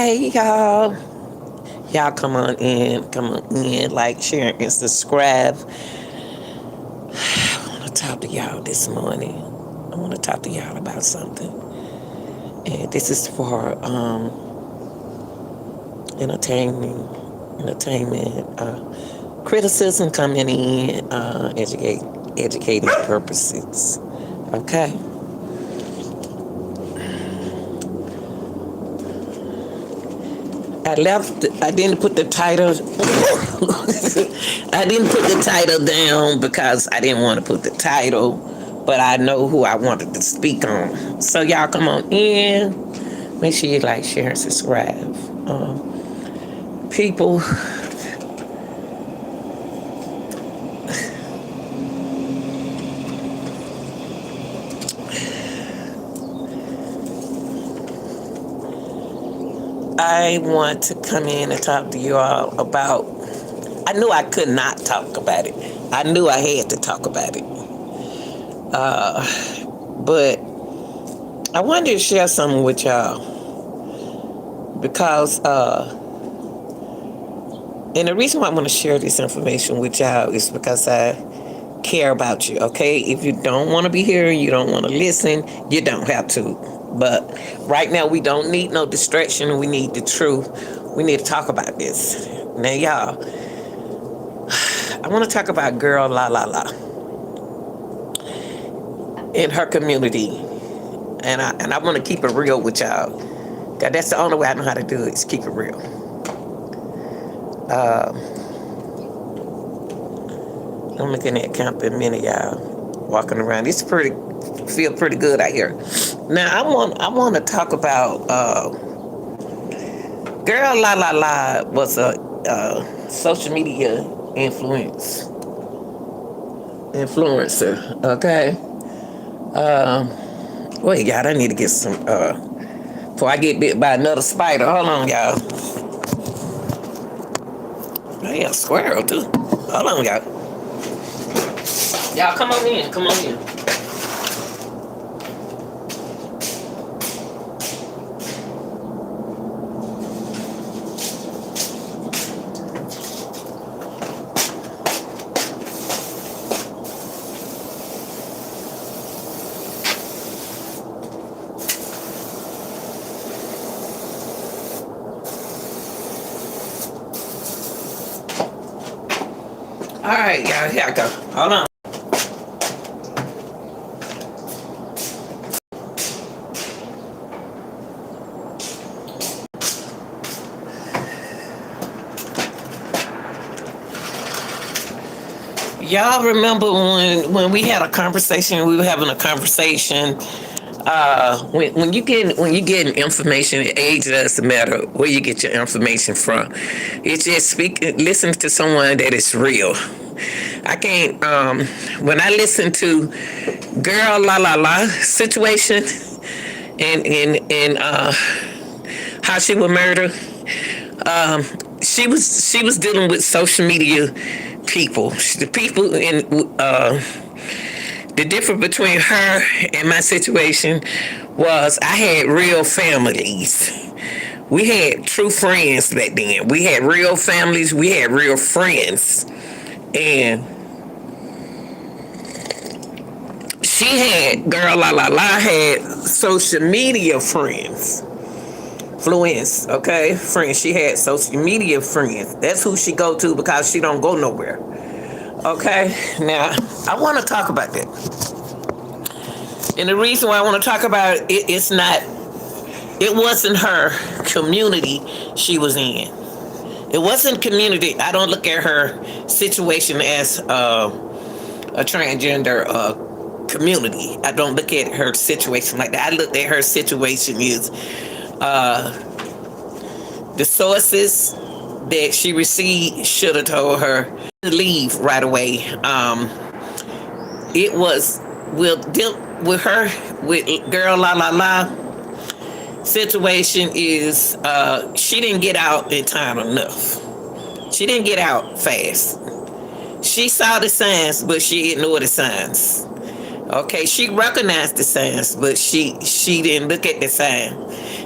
Hey y'all. Y'all come on in, like, share, and subscribe. I want to talk to y'all this morning. I want to talk to y'all about something. And this is for entertainment, criticism coming in, educating purposes. Okay. I didn't put the title. I didn't put the title down because I didn't want to put the title, but I know who I wanted to speak on. So y'all come on in. Make sure you like, share, and subscribe. People, I want to come in and talk to you all about. I knew I could not talk about it. I knew I had to talk about it. But I wanted to share something with y'all because, and the reason why I want to share this information with y'all is because I care about you. Okay, if you don't want to be here, you don't want to listen, you don't have to. But right now, we don't need no distraction. We need the truth. We need to talk about this. Now, y'all, I want to talk about girl Lalala in her community, and I want to keep it real with y'all. Cause that's the only way I know how to do it is keep it real. I'm looking at Camp in minute, y'all, walking around. It's feel pretty good out here. Now I want to talk about girl Lalala was a social media influencer. Okay. Wait, y'all, I need to get some before I get bit by another spider. Hold on, y'all. Hey, a squirrel too. Hold on, y'all. Y'all come on in. Come on in. All right, y'all. Here I go. Hold on. Y'all remember when we had a conversation? We were having a conversation. When you get information, age doesn't matter where you get your information from. It's just listen to someone that is real. I can't. When I listen to girl la situation and how she was murdered, she was dealing with social media people. The people in the difference between her and my situation was I had real families. We had true friends back then. We had real families. We had real friends. And girl La La La had social media friends. Fluence, okay? Friends. She had social media friends. That's who she go to because she don't go nowhere. Okay? Now, I want to talk about that. And the reason why I want to talk about it, it wasn't her community she was in. It wasn't community. I don't look at her situation as a transgender community. I don't look at her situation like that. I look at her situation as the sources that she received should have told her to leave right away. It was with her with girl La La La situation is she didn't get out in time enough. She didn't get out fast. She saw the signs, but she ignored the signs. Okay, she recognized the signs, but she didn't look at the sign.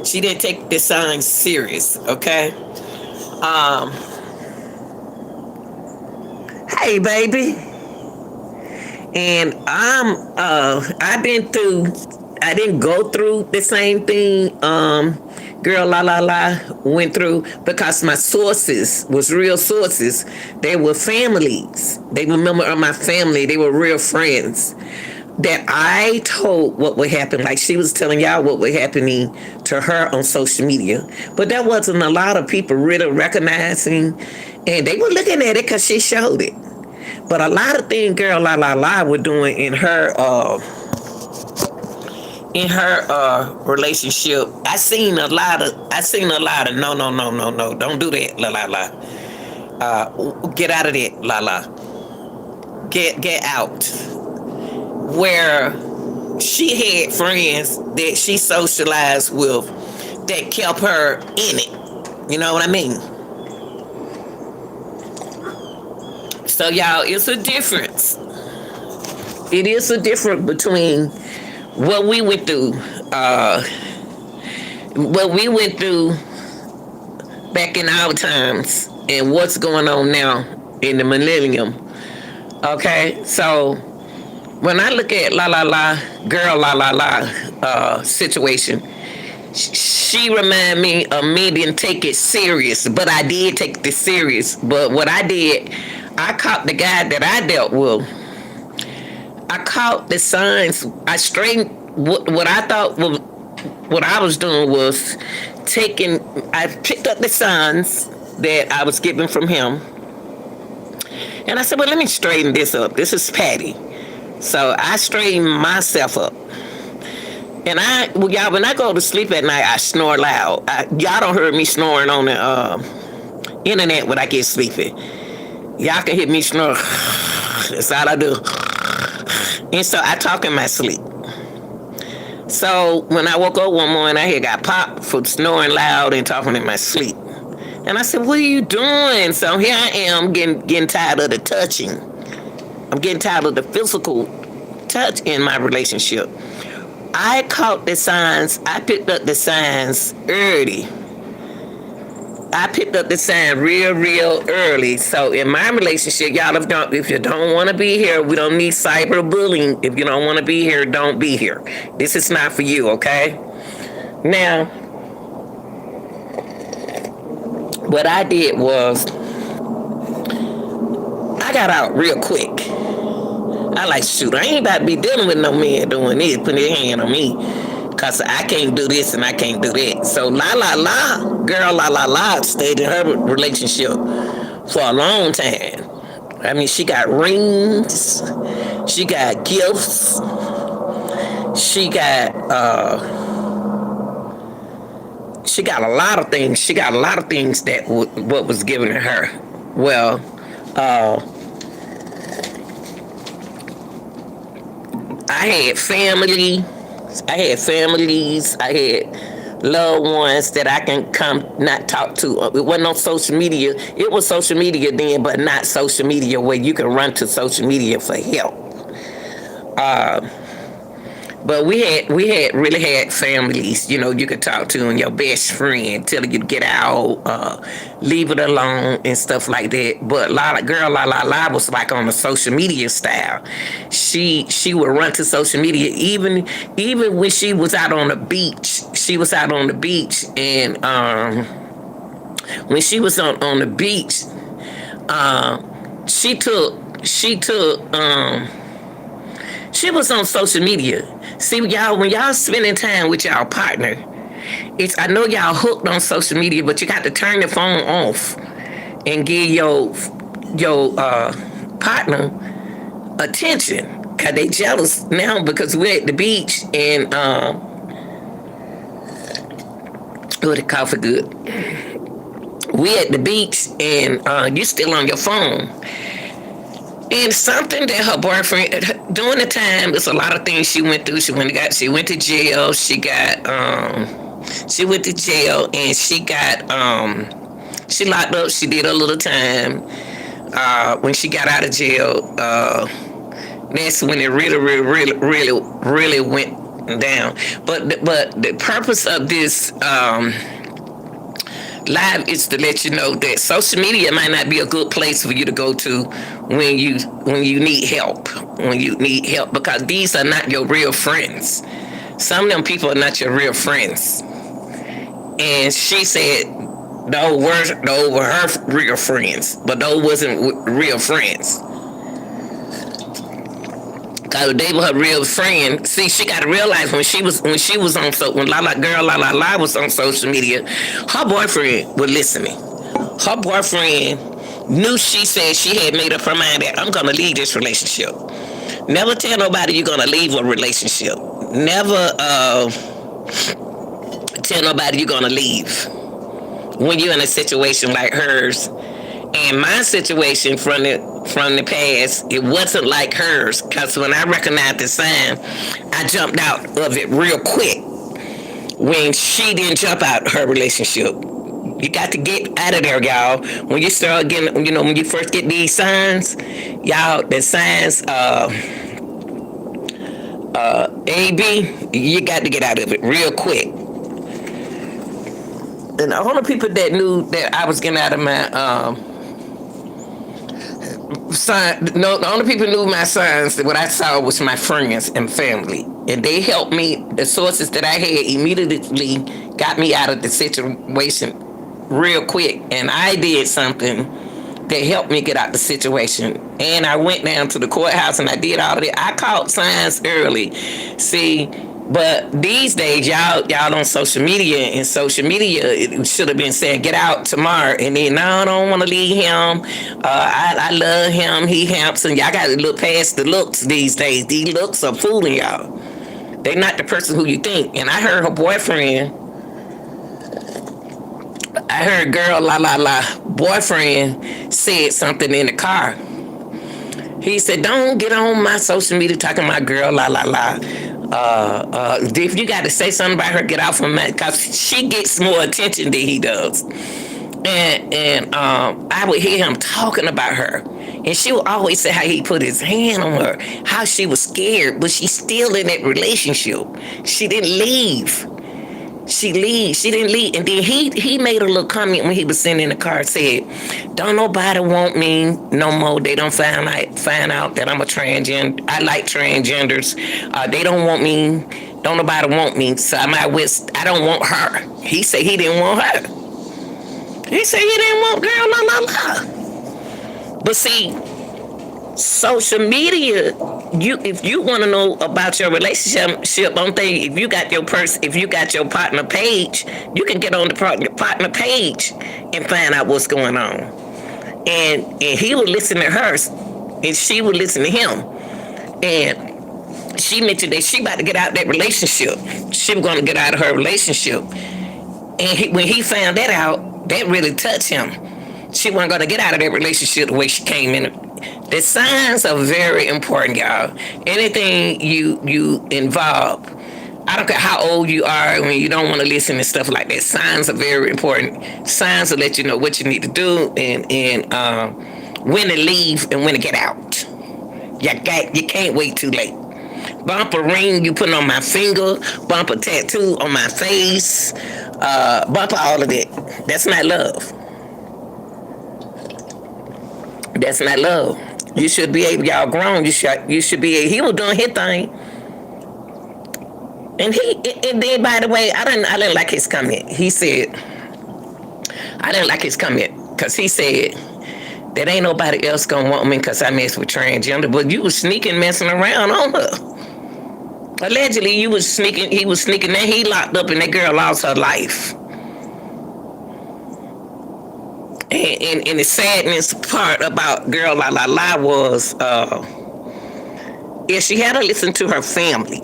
She didn't take the signs serious. Okay. Um. Hey, baby. And I've been through. I didn't go through the same thing. Girl, Lalala went through because my sources was real sources. They were families. They were member of my family. They were real friends that I told what would happen. Like she was telling y'all what was happening to her on social media. But there wasn't a lot of people really recognizing, and they were looking at it because she showed it. But a lot of things girl La were doing in her relationship. I seen a lot of no, don't do that, get out of that, get out. Where she had friends that she socialized with that kept her in it. You know what I mean? So y'all, it's a difference. It is a difference between what we went through, back in our times, and what's going on now in the millennium. Okay, so when I look at girl situation, she remind me of me didn't take it serious, but I did take it serious. But what I did, I caught the guy that I dealt with. I caught the signs. I straightened what I thought was what I was doing was taking. I picked up the signs that I was given from him, and I said, "Well, let me straighten this up. This is Patty." So I straightened myself up. And y'all, when I go to sleep at night, I snore loud. Y'all don't hear me snoring on the internet when I get sleepy. Y'all can hear me snore. That's all I do. And so I talk in my sleep. So when I woke up one morning, I had got popped for snoring loud and talking in my sleep. And I said, "What are you doing?" So here I am getting tired of the touching. I'm getting tired of the physical touch in my relationship. I caught the signs. I picked up the signs early. I picked up the sign real early. So in my relationship, y'all, if you don't want to be here, we don't need cyberbullying. If you don't want to be here, don't be here. This is not for you, okay? Now, what I did was I got out real quick. I like, shoot, I ain't about to be dealing with no man doing this, putting his hand on me. Cause I can't do this and I can't do that. So girl stayed in her relationship for a long time. I mean, she got rings, she got gifts, she got a lot of things. She got a lot of things that what was given to her. Well, I had family. I had families. I had loved ones that I can come not talk to. It wasn't on social media. It was social media then, but not social media where you can run to social media for help. But we really had families, you could talk to, and your best friend telling you to get out, leave it alone and stuff like that. But La was like on the social media style. She would run to social media even when she was out on the beach. She was out on the beach, and when she was on the beach, she was on social media. See, y'all, when y'all spending time with y'all partner, I know y'all hooked on social media, but you got to turn the phone off and give your partner attention. Cause they jealous now because we're at the beach and the coffee good. We at the beach and you still on your phone. And something that her boyfriend during the time, there's a lot of things she went through. She went to jail. She went to jail and she locked up. She did a little time. When she got out of jail, That's when it really went down. But the purpose of this live is to let you know that social media might not be a good place for you to go to when you need help. When you need help, because these are not your real friends. Some of them people are not your real friends. And she said those were her real friends, but those wasn't real friends. Cause they were her real friend. See, she got to realize when she was on when Lalala was on social media, her boyfriend was listening. Her boyfriend knew, she said she had made up her mind that I'm gonna leave this relationship. Never tell nobody you're gonna leave a relationship. Never tell nobody you're gonna leave when you're in a situation like hers. And my situation from the past, it wasn't like hers, because when I recognized the sign, I jumped out of it real quick. When she didn't jump out of her relationship, you got to get out of there, y'all. When you start getting, when you first get these signs, y'all, the signs, A, B, you got to get out of it real quick. And the only people that knew that I was getting out of my the only people who knew my signs, that what I saw was my friends and family, and they helped me. The sources that I had immediately got me out of the situation real quick, and I did something that helped me get out the situation. And I went down to the courthouse and I did all of that. I caught signs early. See, but these days, y'all on social media, and social media, it should have been saying, get out tomorrow. And then, no, I don't want to leave him. I love him. He handsome. Y'all got to look past the looks these days. These looks are fooling y'all. They're not the person who you think. And I heard her boyfriend, girl Lalala boyfriend said something in the car. He said, don't get on my social media talking about girl Lalala. If you got to say something about her, get off of me, because she gets more attention than he does. And I would hear him talking about her, and she would always say how he put his hand on her, how she was scared, but she's still in that relationship. She didn't leave. She didn't leave. And then he made a little comment when he was sitting in the car, said, don't nobody want me no more. They don't find out that I'm a transgender. I like transgenders. They don't want me. Don't nobody want me. So I don't want her. He said he didn't want her. He said he didn't want girl la. But see, social media, if you want to know about your relationship, don't think if you got your partner page, you can get on the partner page and find out what's going on. And he would listen to her, and she would listen to him. And she mentioned that she about to get out of that relationship. She was going to get out of her relationship. And when he found that out, that really touched him. She wasn't going to get out of that relationship the way she came in. The signs are very important, y'all. Anything you involve, I don't care how old you are, when you don't want to listen to stuff like that, signs are very important. Signs will let you know what you need to do, and when to leave and when to get out. You can't wait too late. Bump a ring you putting on my finger, bump a tattoo on my face, bump all of that. That's not love. That's not love. You should be able, y'all grown, you should be able, he was doing his thing. And then, by the way, I didn't like his comment. He said, I didn't like his comment, because he said that ain't nobody else gonna want me because I mess with transgender, but you was sneaking messing around on her. Allegedly, he was sneaking, then he locked up and that girl lost her life. And the sadness part about girl La was, if she had to listen to her family,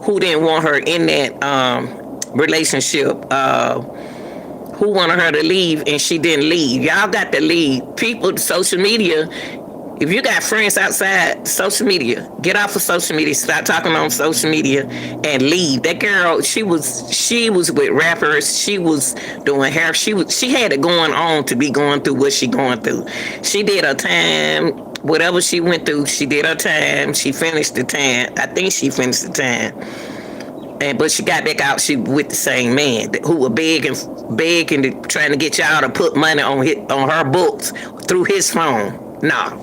who didn't want her in that relationship, who wanted her to leave, and she didn't leave. Y'all got to leave. People, social media, if you got friends outside social media, get off of social media, stop talking on social media, and leave. That girl, she was with rappers, she was doing hair, she had it going on to be going through what she going through. She did her time. whatever she went through, she did her time. She finished the time. I think she finished the time. And but she got back out. She with the same man who was begging, trying to get y'all to put money on her books through his phone. No,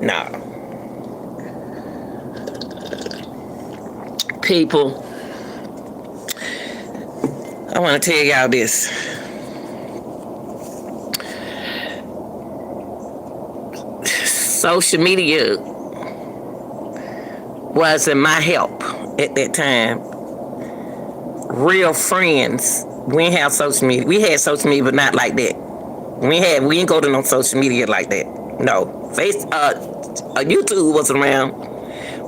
no. People, I want to tell y'all this. Social media wasn't my help at that time. Real friends, we didn't have social media. We had social media, but not like that. We didn't go to no social media like that. No, YouTube was around.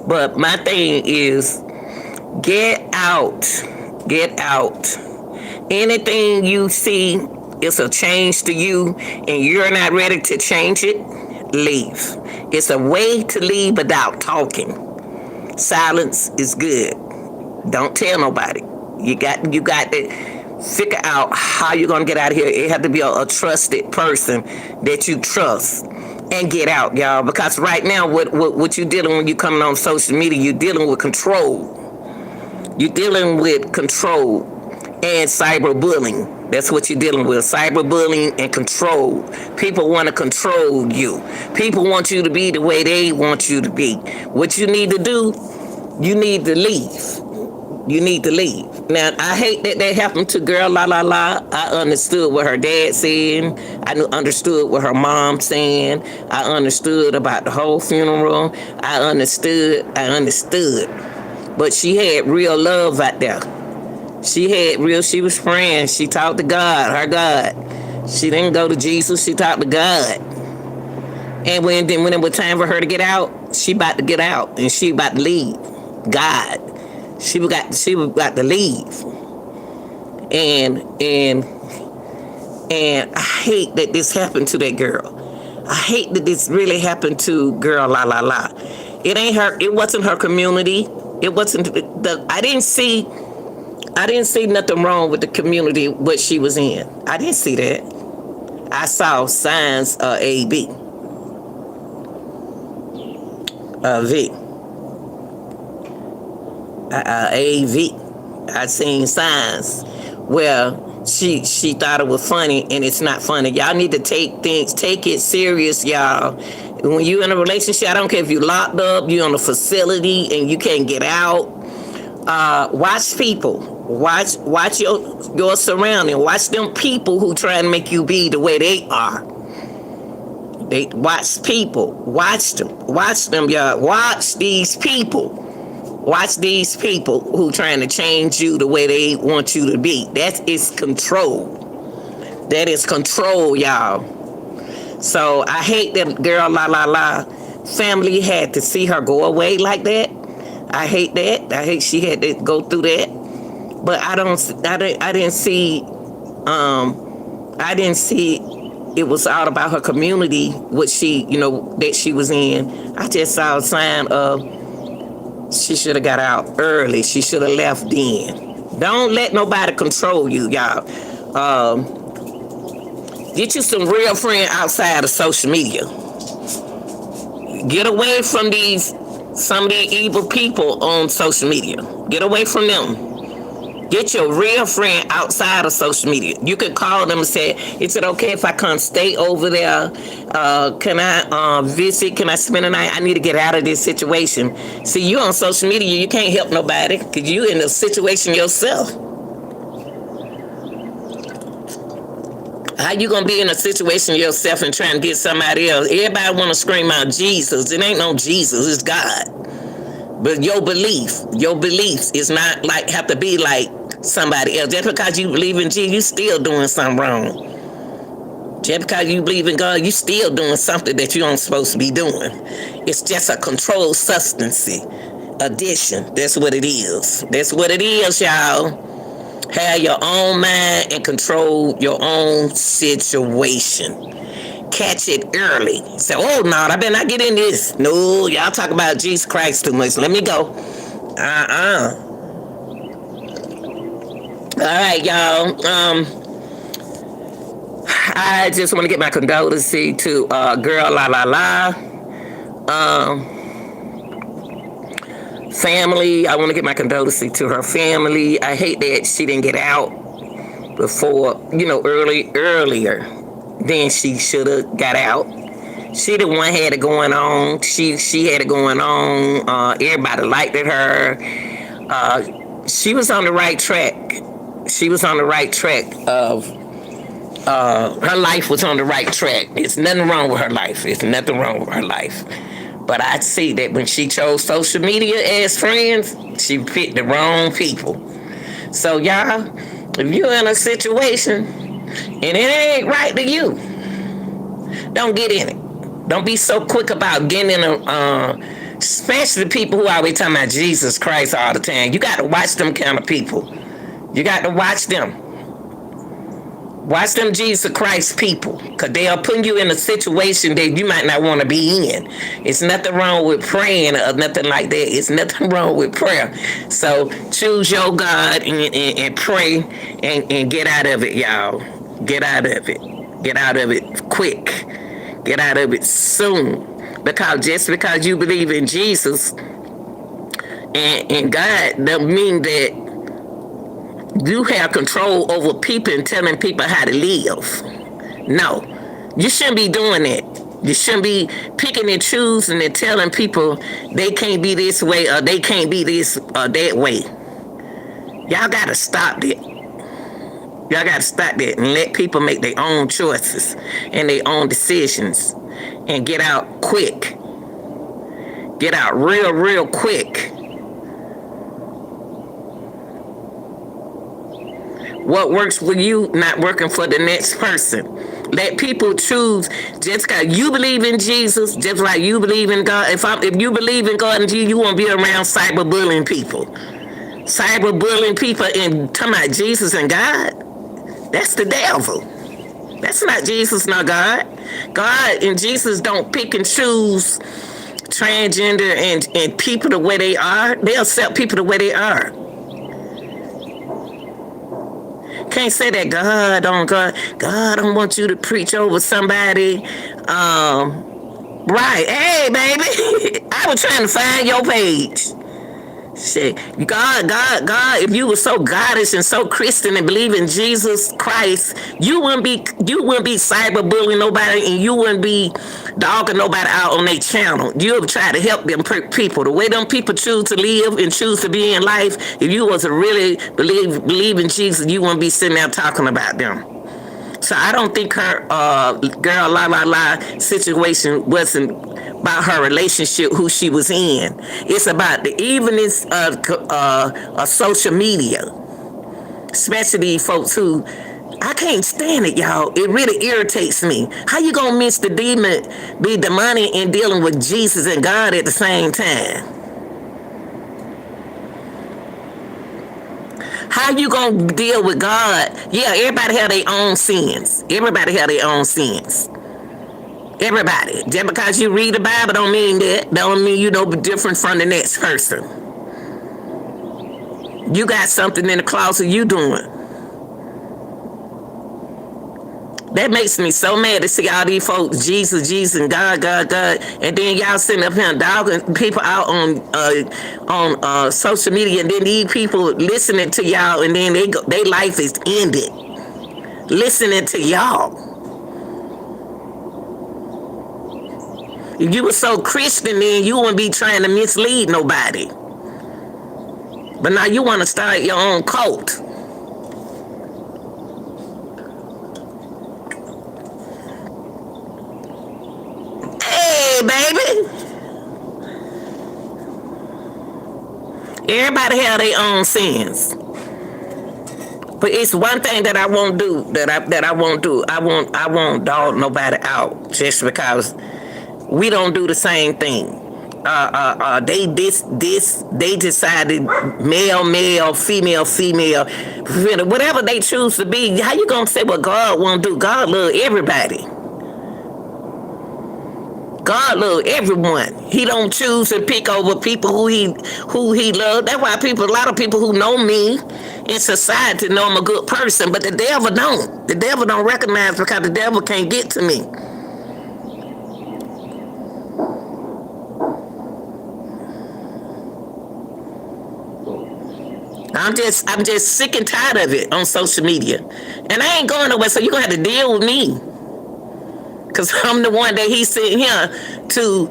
But my thing is, get out. Anything you see is a change to you, and you're not ready to change it, leave. It's a way to leave without talking. Silence is good. Don't tell nobody. You got to figure out how you're gonna get out of here. It have to be a trusted person that you trust, and get out, y'all. Because right now, what you dealing when you coming on social media, you're dealing with control. You're dealing with control and cyberbullying. That's what you're dealing with. Cyberbullying and control. People want to control you. People want you to be the way they want you to be. What you need to do, you need to leave. You need to leave. Now, I hate that happened to girl Lalala. I understood what her dad said. I understood what her mom saying. I understood about the whole funeral. I understood. But she had real love out there. She was praying. She talked to God, her God. She didn't go to Jesus. She talked to God. And when it was time for her to get out, she about to get out. And she about to leave. God. She was about to leave. And I hate that this happened to that girl. I hate that this really happened to girl Lalala. It ain't her. It wasn't her community. It wasn't I didn't see nothing wrong with the community what she was in. I didn't see that. I saw signs of V. AV. I seen signs where she thought it was funny, and it's not funny. Y'all need to take it serious, y'all. When you in a relationship, I don't care if you locked up, you on a facility and you can't get out. Watch people. Watch your surrounding. Watch them people who try to make you be the way they are. They watch people. Watch them, y'all. Watch these people. Watch these people who trying to change you the way they want you to be. That is control. That is control, y'all. So I hate that girl La. Family had to see her go away like that. I hate that. I hate she had to go through that. But I didn't see it was all about her community, what she, that she was in. I just saw a sign of she should have got out early. She should have left then. Don't let nobody control you, y'all. Get you some real friends outside of social media. Get away from some of these evil people on social media. Get away from them. Get your real friend outside of social media. You can call them and say, is it okay if I come stay over there? Can I visit? Can I spend a night? I need to get out of this situation. See, you on social media, you can't help nobody because you in a situation yourself. How you going to be in a situation yourself and trying to get somebody else? Everybody want to scream out Jesus. It ain't no Jesus, it's God. But your beliefs is not have to be like somebody else. Just because you believe in Jesus, you still doing something wrong. Just because you believe in God, you still doing something that you aren't supposed to be doing. It's just a controlled substance addiction. That's what it is. That's what it is, y'all. Have your own mind and control your own situation. Catch it early. Say, oh no, I better not get in this. No, y'all talk about Jesus Christ too much. Let me go. All right, y'all. I just want to get my condolences to girl La. Family, I want to get my condolences to her family. I hate that she didn't get out before, earlier than she should have got out. She the one had it going on. She had it going on. Everybody liked it, her. She was on the right track. She was on the right track of her life was on the right track. It's nothing wrong with her life. It's nothing wrong with her life. But I see that when she chose social media as friends, she picked the wrong people. So y'all, if you're in a situation and it ain't right to you, don't get in it. Don't be so quick about getting in especially people who always talking about Jesus Christ all the time. You got to watch them kind of people. You got to watch them. Watch them Jesus Christ people, because they are putting you in a situation that you might not want to be in. It's nothing wrong with praying or nothing like that. It's nothing wrong with prayer. So choose your God and pray and get out of it, y'all. Get out of it. Get out of it quick. Get out of it soon. Because just because you believe in Jesus and God doesn't mean that you have control over people and telling people how to live. No, you shouldn't be doing that. You shouldn't be picking and choosing and telling people they can't be this way or they can't be this or that way. Y'all gotta stop that. Y'all gotta stop that and let people make their own choices and their own decisions and get out quick. Get out real quick. What works for you, not working for the next person. Let people choose. Just because you believe in Jesus, just like you believe in God. If you believe in God and Jesus, you won't be around cyberbullying people. Cyberbullying people and talking about Jesus and God. That's the devil. That's not Jesus, not God. God and Jesus don't pick and choose transgender and people the way they are. They accept people the way they are. Can't say that God don't want you to preach over somebody. Right. Hey, baby. I was trying to find your page. Shit. God, if you were so godless and so Christian and believe in Jesus Christ, you wouldn't be cyberbullying nobody and you wouldn't be dogging nobody out on their channel. You would try to help them people. The way them people choose to live and choose to be in life, if you was to really believe in Jesus, you wouldn't be sitting there talking about them. So I don't think her girl Lalala situation wasn't about her relationship, who she was in. It's about the evenness of social media, especially folks who I can't stand it, y'all. It really irritates me. How you gonna mix the demon, be demonic, and dealing with Jesus and God at the same time? How you gonna deal with God? Yeah, everybody have their own sins. Everybody have their own sins. Everybody. Just because you read the Bible don't mean you know different from the next person. You got something in the closet you doing. That makes me so mad to see all these folks, Jesus, and God, and then y'all sitting up here dogging people out on social media, and then these people listening to y'all, and then their life is ended listening to y'all. If you were so Christian, then you wouldn't be trying to mislead nobody. But now you want to start your own cult. Hey, baby. Everybody have their own sins. But it's one thing that I won't do. That I won't do. I won't dog nobody out just because we don't do the same thing. They decided male, female, whatever they choose to be. How you gonna say what God won't do? God love everybody. God love everyone. He don't choose to pick over people who he loves. That's why a lot of people who know me in society know I'm a good person, but the devil don't. The devil don't recognize because the devil can't get to me. I'm just sick and tired of it on social media. And I ain't going nowhere, so you're gonna have to deal with me. Cause I'm the one that he's sitting here to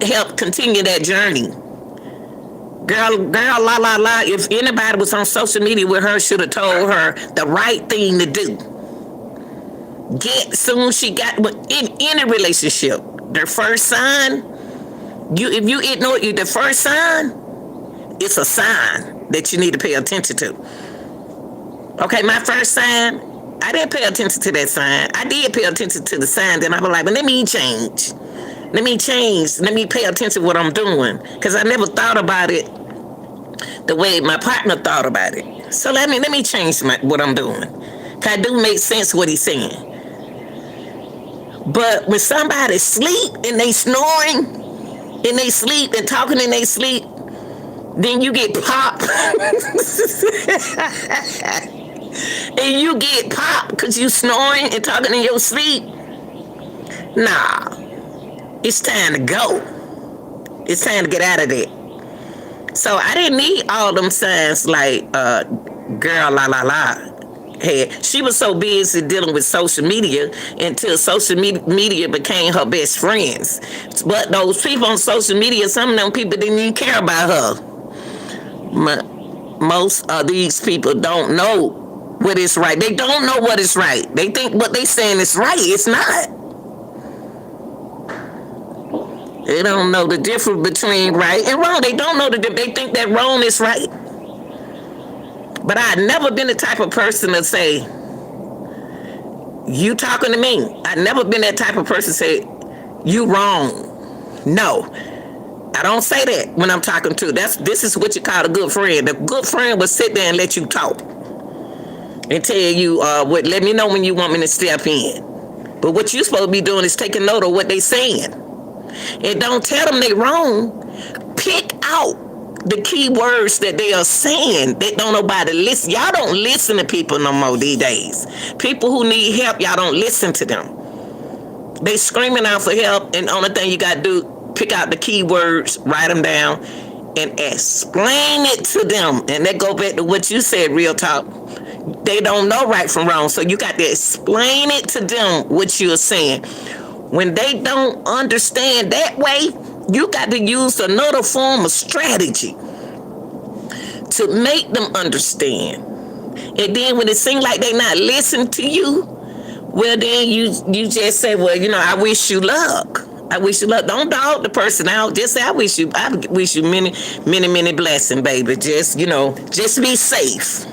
help continue that journey. Girl, la la la. If anybody was on social media with her, should have told her the right thing to do. Soon she got in any relationship, their first sign. If you ignore the first sign, it's a sign that you need to pay attention to. Okay, my first sign, I didn't pay attention to that sign. I did pay attention to the sign, then I was like, but let me change. Let me pay attention to what I'm doing. Because I never thought about it the way my partner thought about it. So let me change what I'm doing. Because I do make sense what he's saying. But when somebody sleep and they snoring, and they sleep and talking in they sleep, then you get popped. And you get popped because you snoring and talking in your sleep. Nah, it's time to go. It's time to get out of there. So I didn't need all them signs like girl la la la. Hey, she was so busy dealing with social media until social media became her best friends. But those people on social media, some of them people didn't even care about her. Most of these people don't know what is right. They don't know what is right. They think what they saying is right. It's not. They don't know the difference between right and wrong. They don't know the difference. They think that wrong is right. But I've never been the type of person to say, you talking to me. I've never been that type of person to say, you wrong. No. I don't say that when I'm talking to. This is what you call a good friend. A good friend will sit there and let you talk. And tell you, let me know when you want me to step in. But what you're supposed to be doing is taking note of what they saying. And don't tell them they wrong. Pick out the key words that they are saying that don't nobody listen. Y'all don't listen to people no more these days. People who need help, y'all don't listen to them. They screaming out for help, and the only thing you got to do, pick out the key words, write them down, and explain it to them. And that go back to what you said, real talk. They don't know right from wrong, so you got to explain it to them what you're saying. When they don't understand that way, you got to use another form of strategy to make them understand. And then when it seems like they not listening to you, well then you just say, well, I wish you luck. I wish you luck. Don't dog the person out. Just say, I wish you many, many, many blessings, baby. Just be safe.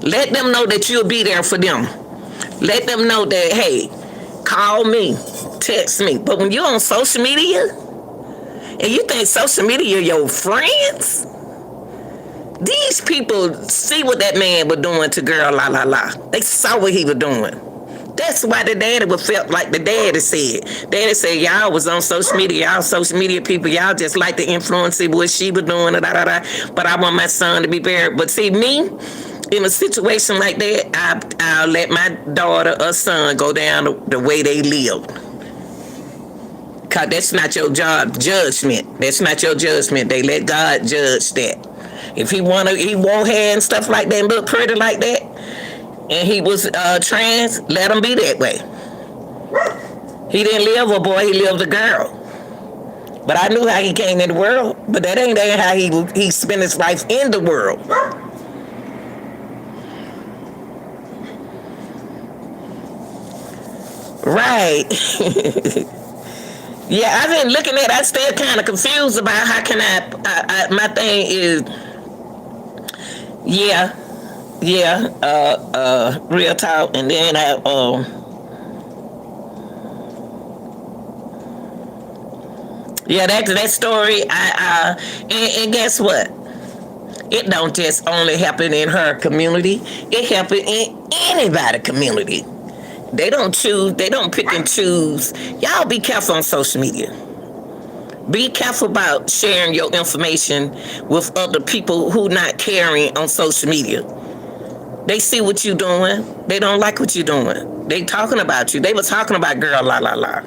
Let them know that you'll be there for them. Let them know that, hey, call me, text me. But when you're on social media and you think social media your friends, these people see what that man was doing to girl la la la. They saw what he was doing. That's why the daddy would felt like the daddy said. Daddy said, y'all was on social media, y'all social media people, y'all just like to influence what she was doing, but I want my son to be buried. But see, me, in a situation like that, I'll let my daughter or son go down the way they live. Because that's not your judgment. That's not your judgment. They let God judge that. If he won't have and stuff like that and look pretty like that, and he was trans, let him be that way. He didn't live a boy, he lived a girl. But I knew how he came in the world, but that ain't how he spent his life in the world. Right. Yeah, I've been looking at it. I still kind of confused about how can I my thing is, real talk. And then that story, and guess what? It don't just only happen in her community. It happen in anybody's community. They don't pick and choose. Y'all be careful on social media. Be careful about sharing your information with other people who not caring on social media. They see what you doing. They don't like what you're doing. They talking about you. They were talking about girl la la la.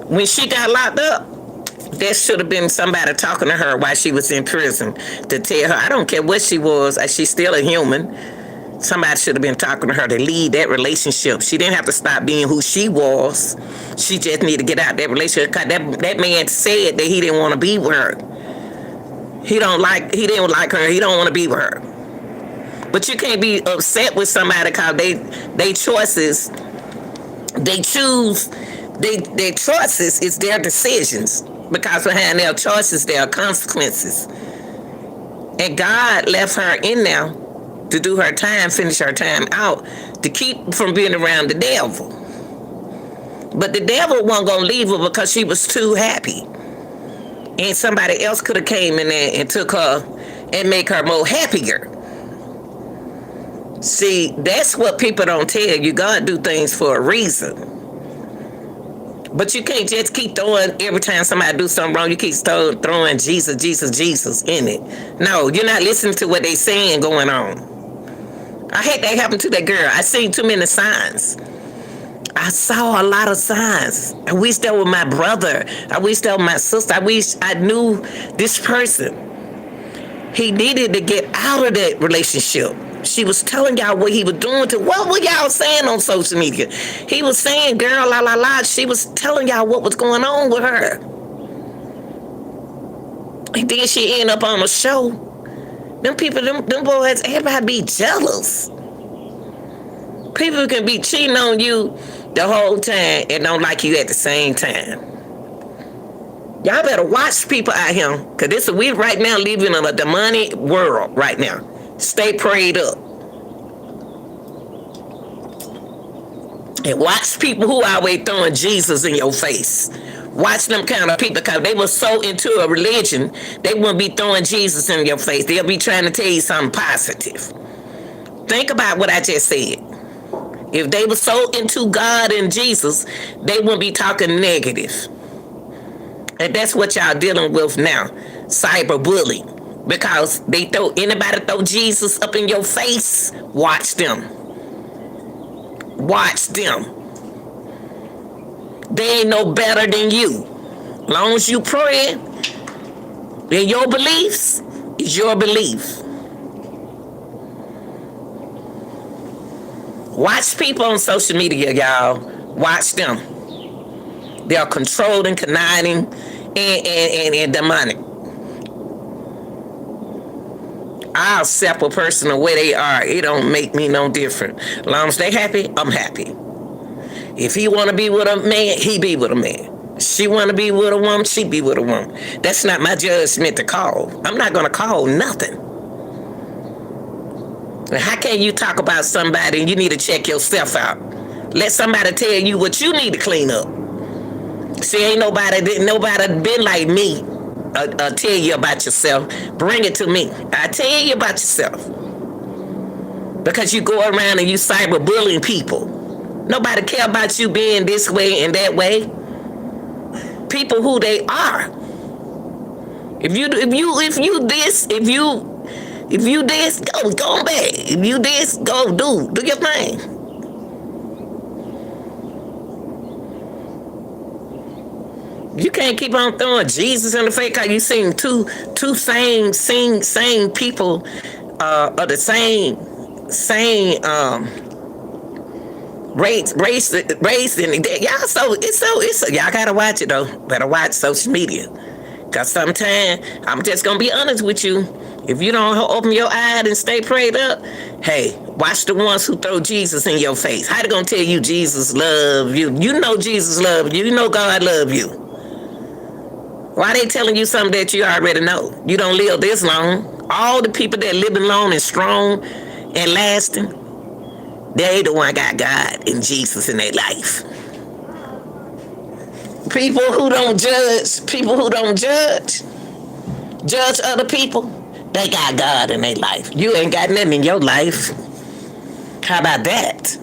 When she got locked up, There should have been somebody talking to her while she was in prison to tell her, I don't care what she was, she's still a human. Somebody should have been talking to her to lead that relationship. She didn't have to stop being who she was. She just needed to get out of that relationship. That man said that he didn't want to be with her. He didn't like her. He don't want to be with her. But you can't be upset with somebody because they choices, they choose, their choices is their decisions. Because behind their choices, there are consequences. And God left her in there to do her time, finish her time out, to keep from being around the devil. But the devil wasn't going to leave her because she was too happy. And somebody else could have came in there and took her and make her more happier. See, that's what people don't tell you. God do things for a reason. But you can't just keep throwing, every time somebody do something wrong, you keep throwing Jesus, Jesus, Jesus in it. No, you're not listening to what they saying going on. I hate that happened to that girl. I seen too many signs. I saw a lot of signs. I wish that was my brother. I wish that was my sister. I wish I knew this person. He needed to get out of that relationship. She was telling y'all what he was doing to, what were y'all saying on social media? He was saying, girl, la la la. She was telling y'all what was going on with her. And then she ended up on a show. Them people, them boys, everybody be jealous. People can be cheating on you the whole time and don't like you at the same time. Y'all better watch people out here, because we right now living in a demonic world right now. Stay prayed up. And watch people who always throwing Jesus in your face. Watch them kind of people, because they were so into a religion, they wouldn't be throwing Jesus in your face. They'll be trying to tell you something positive. Think about what I just said. If they were so into God and Jesus, they wouldn't be talking negative. And that's what y'all dealing with now. Cyberbullying. Because anybody throw Jesus up in your face, watch them. Watch them. They ain't no better than you. As long as you pray, then your beliefs is your belief. Watch people on social media, y'all. Watch them. They're controlling, conniving, and demonic. I'll accept a person the way they are. It don't make me no different. As long as they happy, I'm happy. If he want to be with a man, he be with a man. She want to be with a woman, she be with a woman. That's not my judgment to call. I'm not going to call nothing. How can you talk about somebody and you need to check yourself out? Let somebody tell you what you need to clean up. See, ain't nobody been like me. Tell you about yourself. Bring it to me. I tell you about yourself. Because you go around and you cyberbullying people. Nobody care about you being this way and that way. People who they are. If you this, go on back. If you this, go do your thing. You can't keep on throwing Jesus in the face, because you seen two same people of the same race and y'all. So y'all gotta watch it though. Better watch social media, because sometimes I'm just gonna be honest with you. If you don't open your eyes and stay prayed up, hey, watch the ones who throw Jesus in your face. How they gonna tell you Jesus love you? You know Jesus love you. You know God love you. Why they telling you something that you already know? You don't live this long. All the people that living long and strong and lasting, they the one got God and Jesus in their life. People who don't judge other people, they got God in their life. You ain't got nothing in your life. How about that?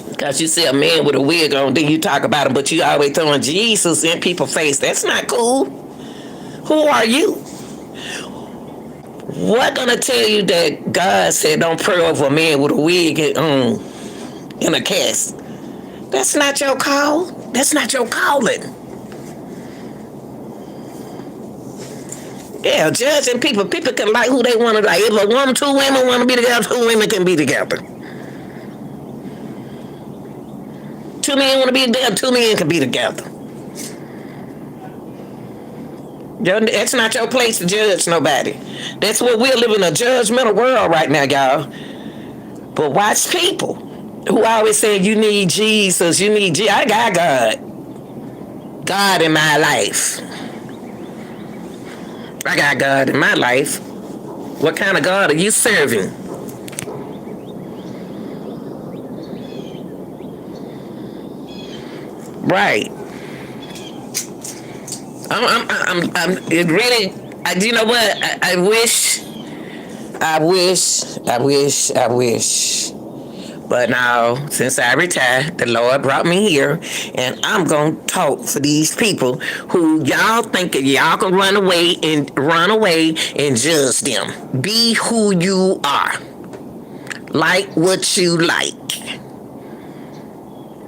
Because you see a man with a wig on, then you talk about him, but you always throwing Jesus in people's face. That's not cool. Who are you? What gonna tell you that God said don't pray over a man with a wig on in a cast? That's not your call. That's not your calling. Yeah, judging people. People can like who they want to like. If a woman, two women want to be together, two women can be together. Two men want to be together, two men can be together. That's not your place to judge nobody. That's what we're living in, a judgmental world right now, y'all. But watch people who always say you need Jesus, you need Jesus. I got God. God in my life. I got God in my life. What kind of God are you serving? Right. It really, you know what? I wish. But now, since I retired, the Lord brought me here, and I'm going to talk for these people who y'all think y'all can run away and judge them. Be who you are. Like what you like.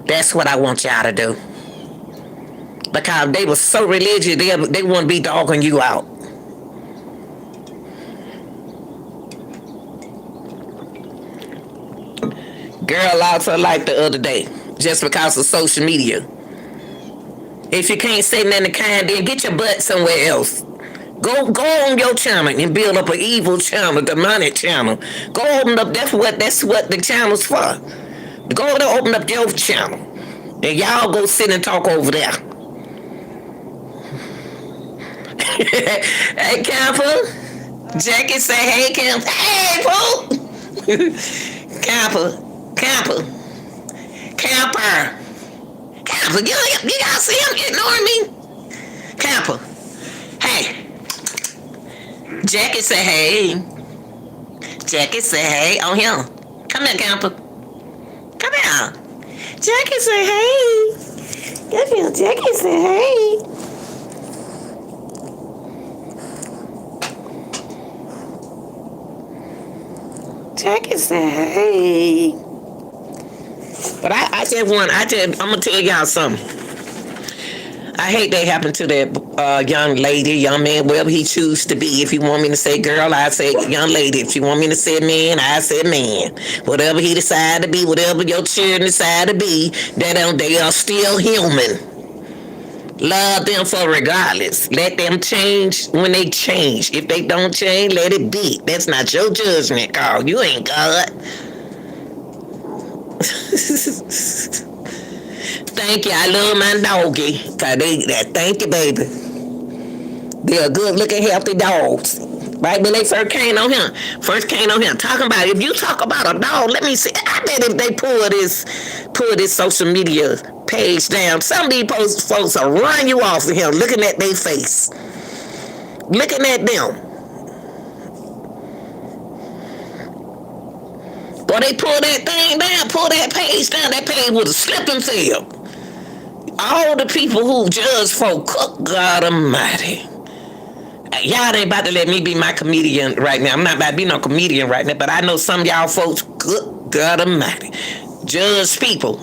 That's what I want y'all to do. Because they were so religious, they wouldn't be dogging you out. Girl lost her life the other day just because of social media. If you can't say nothing kind, then get your butt somewhere else. Go on your channel and build up an evil channel, demonic channel. Go open up. That's what the channel's for. Go to open up your channel, and y'all go sit and talk over there. Hey, Camper. Jackie say, hey, Camper. Hey, Pooh. Camper. You gotta see him ignoring me. Camper. Hey. Jackie say, hey. Jackie say, hey. On him. Come here, Camper. Come here. Jackie say, hey. Jackie say, hey. Jackie said, hey. But I'm gonna tell y'all something. I hate that happened to that young lady, young man, wherever he choose to be. If you want me to say girl, I say young lady. If you want me to say man, I say man. Whatever he decide to be, whatever your children decide to be, they are still human. Love them for regardless. Let them change when they change. If they don't change, let it be. That's not your judgment call. You ain't God. Thank you. I love my doggy. Thank you, baby. They're good looking, healthy dogs. Right when they first came on here, talking about, if you talk about a dog, let me see. I bet if they pull this social media page down, some of these folks will run you off of here looking at their face. Looking at them. Boy, they pull that thing down, pull that page down, that page would have slipped and fell. All the people who judge folk, cook God Almighty. Y'all ain't about to let me be my comedian right now. I'm not about to be no comedian right now, but I know some of y'all folks, good God Almighty, judge people.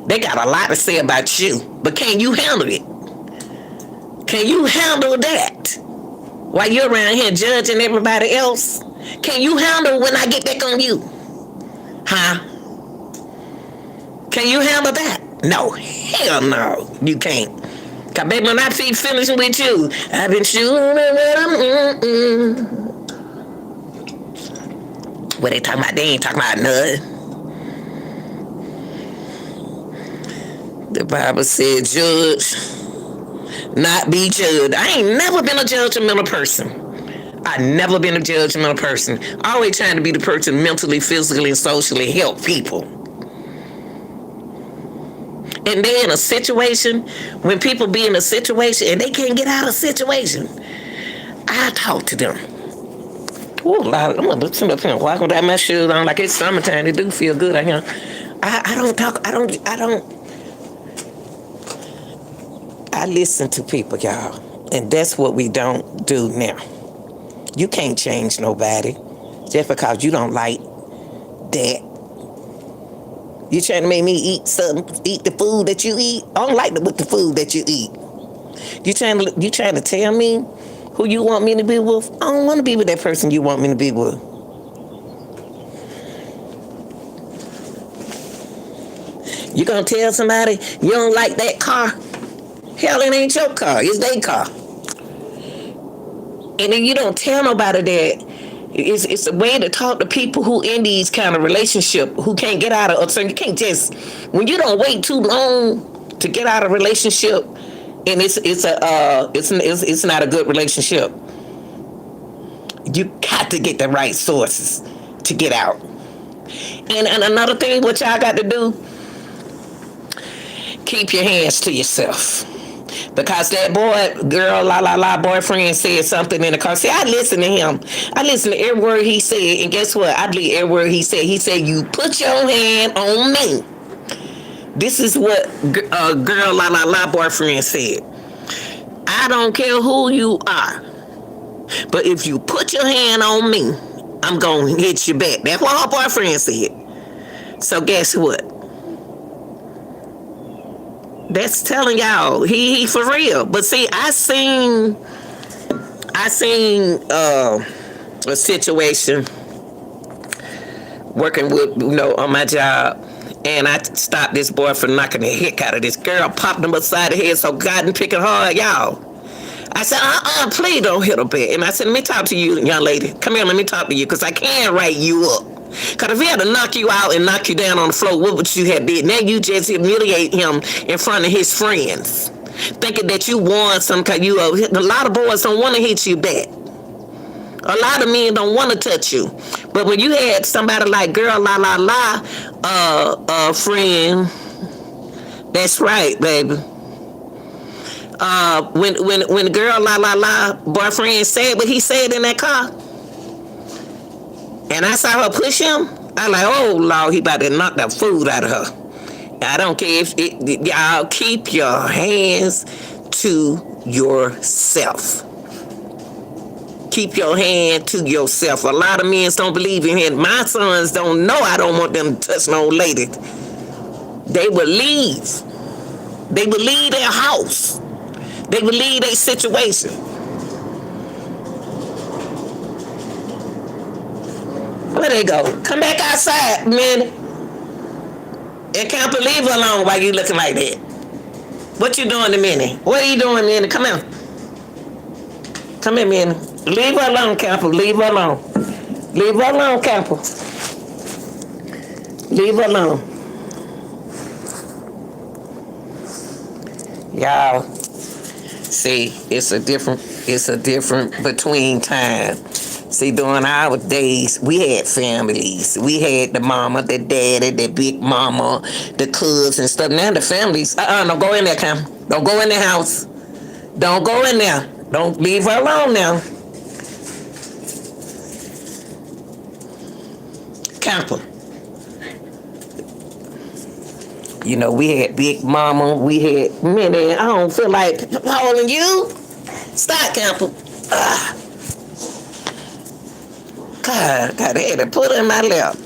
They got a lot to say about you, but can you handle it? Can you handle that? While you're around here judging everybody else, can you handle when I get back on you? Huh? Can you handle that? No, hell no, you can't. Cause baby, when I be finishing with you, I've been shooting. What they talking about? They ain't talking about nothing. The Bible said, judge, not be judged. I ain't never been a judgmental person. I never been a judgmental person. Always trying to be the person mentally, physically, and socially help people. And they're in a situation, when people be in a situation and they can't get out of a situation, I talk to them. Ooh, I'm gonna sit up here and walk without my shoes on like it's summertime. It do feel good out here. I listen to people, y'all. And that's what we don't do now. You can't change nobody just because you don't like that. You trying to make me eat the food that you eat? I don't like with the food that you eat. You trying to tell me who you want me to be with? I don't want to be with that person you want me to be with. You gonna tell somebody you don't like that car? Hell, it ain't your car. It's their car. And then you don't tell nobody that. It's a way to talk to people who in these kind of relationship who can't get out of. So you can't just, when you don't wait too long to get out of a relationship, and it's not a good relationship. You got to get the right sources to get out. And another thing, what y'all got to do, keep your hands to yourself. Because that Lalala boyfriend said something in the car. See, I listen to him. I listen to every word he said, and guess what? I believe every word he said. He said, "You put your hand on me." This is what Lalala boyfriend said. I don't care who you are, but if you put your hand on me, I'm gonna hit you back. That's what her boyfriend said. So guess what? That's telling y'all he for real. But see, I seen a situation working with on my job, and I stopped this boy from knocking the heck out of this girl, popped him upside the head so God and picking hard, y'all. I said, please don't hit her back. And I said, let me talk to you, young lady. Come here, let me talk to you, because I can't write you up. Because if he had to knock you out and knock you down on the floor, what would you have did? Now you just humiliate him in front of his friends, thinking that you won some kind. A lot of boys don't want to hit you back. A lot of men don't want to touch you. But when you had somebody like girl Lalala, friend, that's right, baby. When girl Lalala boyfriend said what he said in that car, and I saw her push him, I like, oh Lord, he about to knock the food out of her. I don't care if y'all keep your hands to yourself. Keep your hand to yourself. A lot of men don't believe in it. My sons don't know I don't want them to touch no lady. They will leave. They will leave their house. They will leave their situation. Where they go? Come back outside, man. And can't believe her alone while you looking like that. What you doing, Minnie? What are you doing, Minnie? Come here. Come here, Minnie. Leave her alone, Camper. Leave her alone. Leave her alone, Camper. Leave her alone. Y'all, see, it's a different between time. See, during our days, we had families. We had the mama, the daddy, the big mama, the cubs and stuff. Now the families, don't go in there, Cam. Don't go in the house. Don't go in there. Don't leave her alone now. Camper. We had big mama. We had Minnie. I don't feel like holding you. Stop, Camper. God, I had to put her in my lap.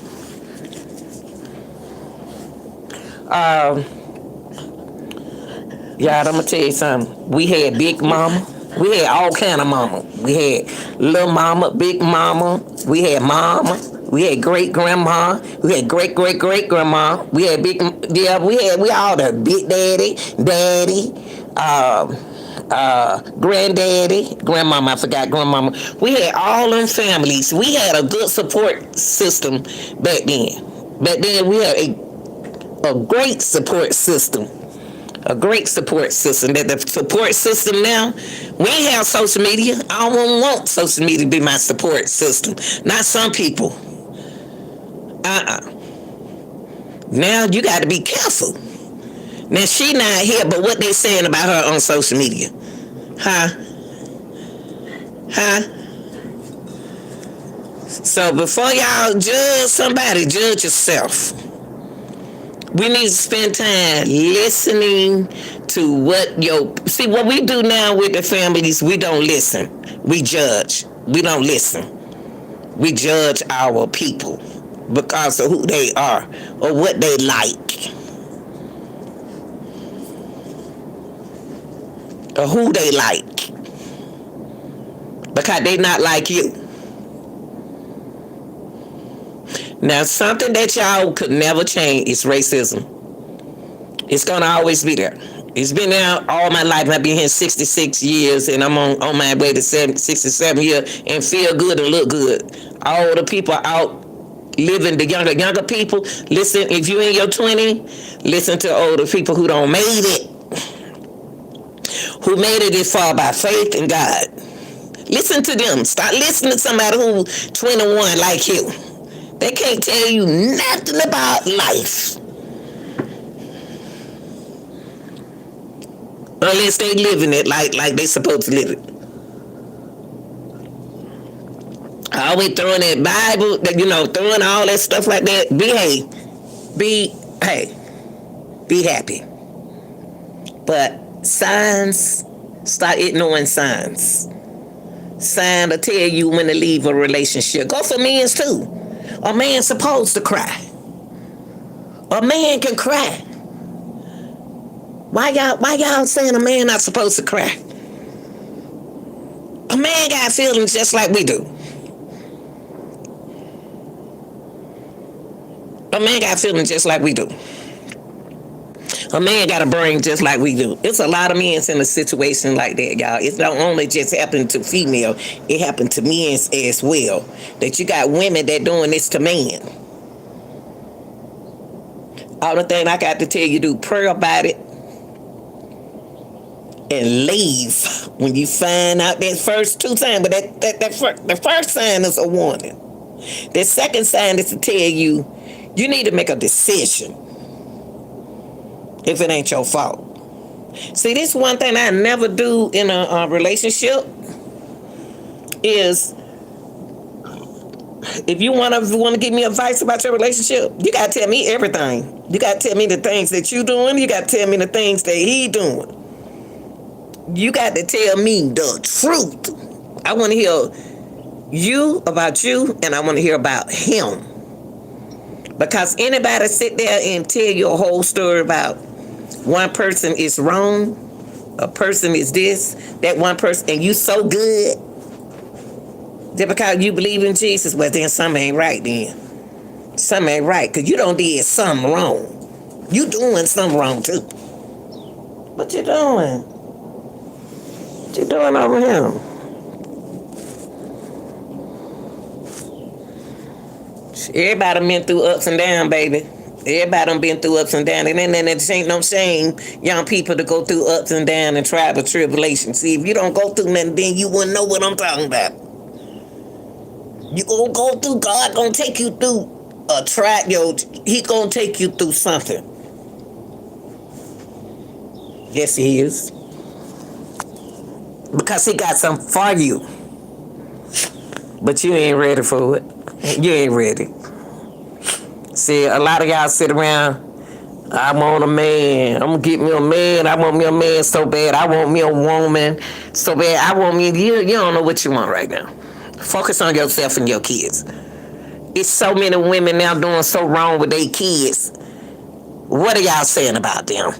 Y'all, I'm gonna tell you something. We had big mama. We had all kind of mama. We had little mama, big mama. We had mama. We had great grandma. We had great grandma. We had we all the big daddy, granddaddy, grandmama. I forgot grandmama. We had all them families. We had a good support system back then. Back then we had a great support system. A great support system. That the support system now, we ain't have social media. I don't want social media to be my support system. Not some people. Now you got to be careful. Now she not here, but what they saying about her on social media? Huh? So before y'all judge somebody, judge yourself. We need to spend time listening to what we do now with the families. We don't listen. We judge. We don't listen. We judge our people. because of who they are or what they like or who they like because they not like you. Now, something that y'all could never change is racism. It's gonna always be there. It's been there all my life. I've been here 66 years, and I'm on my way to 67 years, and feel good and look good. All the people out living, the younger people, listen, if you in your 20s, listen to older people who don't made it, who made it this far by faith in God. Listen to them. Start listening to somebody who's 21 like you. They can't tell you nothing about life unless they living it like they supposed to live it. Always throwing that Bible, throwing all that stuff like that. Be happy. But signs, start ignoring signs. Sign to tell you when to leave a relationship. Go for men too. A man's supposed to cry. A man can cry. Why y'all saying a man not supposed to cry? A man got feelings just like we do. A man got feelings just like we do. A man got a brain just like we do. It's a lot of men in a situation like that, y'all. It don't only just happen to female. It happened to men as well. That you got women that doing this to men. All the thing I got to tell you, do pray about it and leave when you find out that first 2 signs. But the first sign is a warning. The second sign is to tell you need to make a decision if it ain't your fault. See, this one thing I never do in a relationship is, if you want to give me advice about your relationship, you got to tell me everything. You got to tell me the things that you doing. You got to tell me the things that he doing. You got to tell me the truth. I want to hear about you, and I want to hear about him. Because anybody sit there and tell you a whole story about one person is wrong, a person is this, that one person, and you so good, just because you believe in Jesus, well then something ain't right then. Something ain't right, because you don't did something wrong. You doing something wrong too. What you doing? What you doing over here? Everybody done been through ups and downs, baby. Everybody done been through ups and downs. And then it ain't no shame, young people, to go through ups and downs and trial and tribulation. See, if you don't go through nothing, then you wouldn't know what I'm talking about. You gonna go through, God gonna take you through a trial. He gonna take you through something. Yes, he is. Because he got something for you. But you ain't ready for it. You ain't ready. See, a lot of y'all sit around, I want a man. I'm going to get me a man. I want me a man so bad. I want me a woman so bad. I want me, you don't know what you want right now. Focus on yourself and your kids. It's so many women now doing so wrong with their kids. What are y'all saying about them?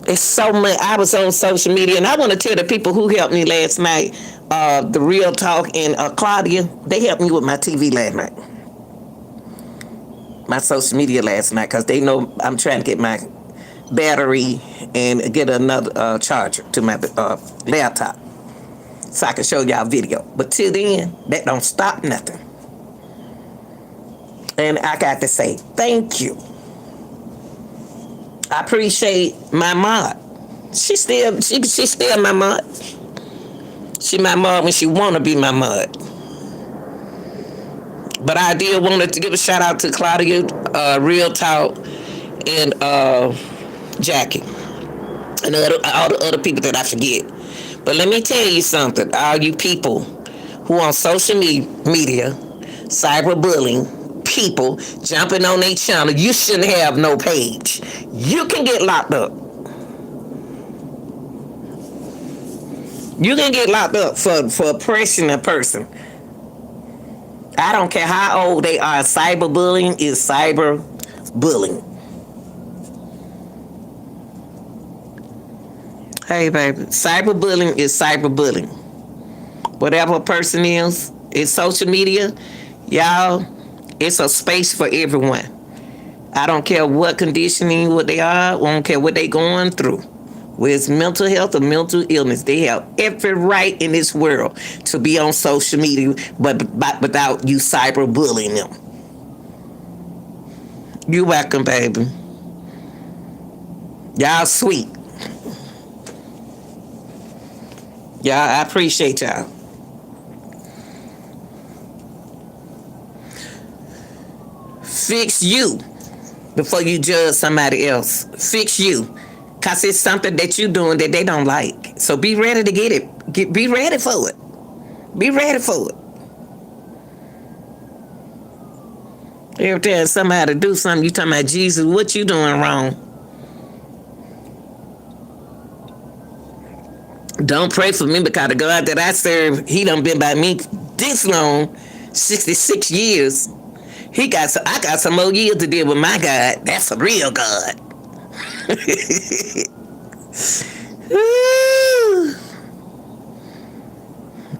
It's so much. I was on social media, and I want to tell the people who helped me last night, the Real Talk and Claudia, they helped me with my TV last night. My social media last night, because they know I'm trying to get my battery and get another charger to my laptop so I can show y'all video. But till then, that don't stop nothing. And I got to say thank you. I appreciate my mod. She's still my mod. She my mod when she wanna be my mod. But I did want to give a shout out to Claudia, Real Talk, and Jackie, and all the other people that I forget. But let me tell you something, all you people who on social media, cyberbullying, people jumping on their channel, you shouldn't have no page. You can get locked up. You can get locked up for oppressing a person. I don't care how old they are. Cyberbullying is cyberbullying. Hey, baby. Cyberbullying is cyberbullying. Whatever a person is, it's social media. Y'all, it's a space for everyone. I don't care what conditioning, what they are. I don't care what they going through. Whether it's mental health or mental illness, they have every right in this world to be on social media, but without you cyberbullying them. You welcome, baby. Y'all sweet. Y'all, I appreciate y'all. Fix you before you judge somebody else. Fix you. Because it's something that you're doing that they don't like. So be ready to get it. Be ready for it. Be ready for it. Every time somebody do something, you talking about, Jesus, what you doing wrong? Don't pray for me, because the God that I serve, he done been by me this long, 66 years. I got some more years to deal with my God. That's a real God.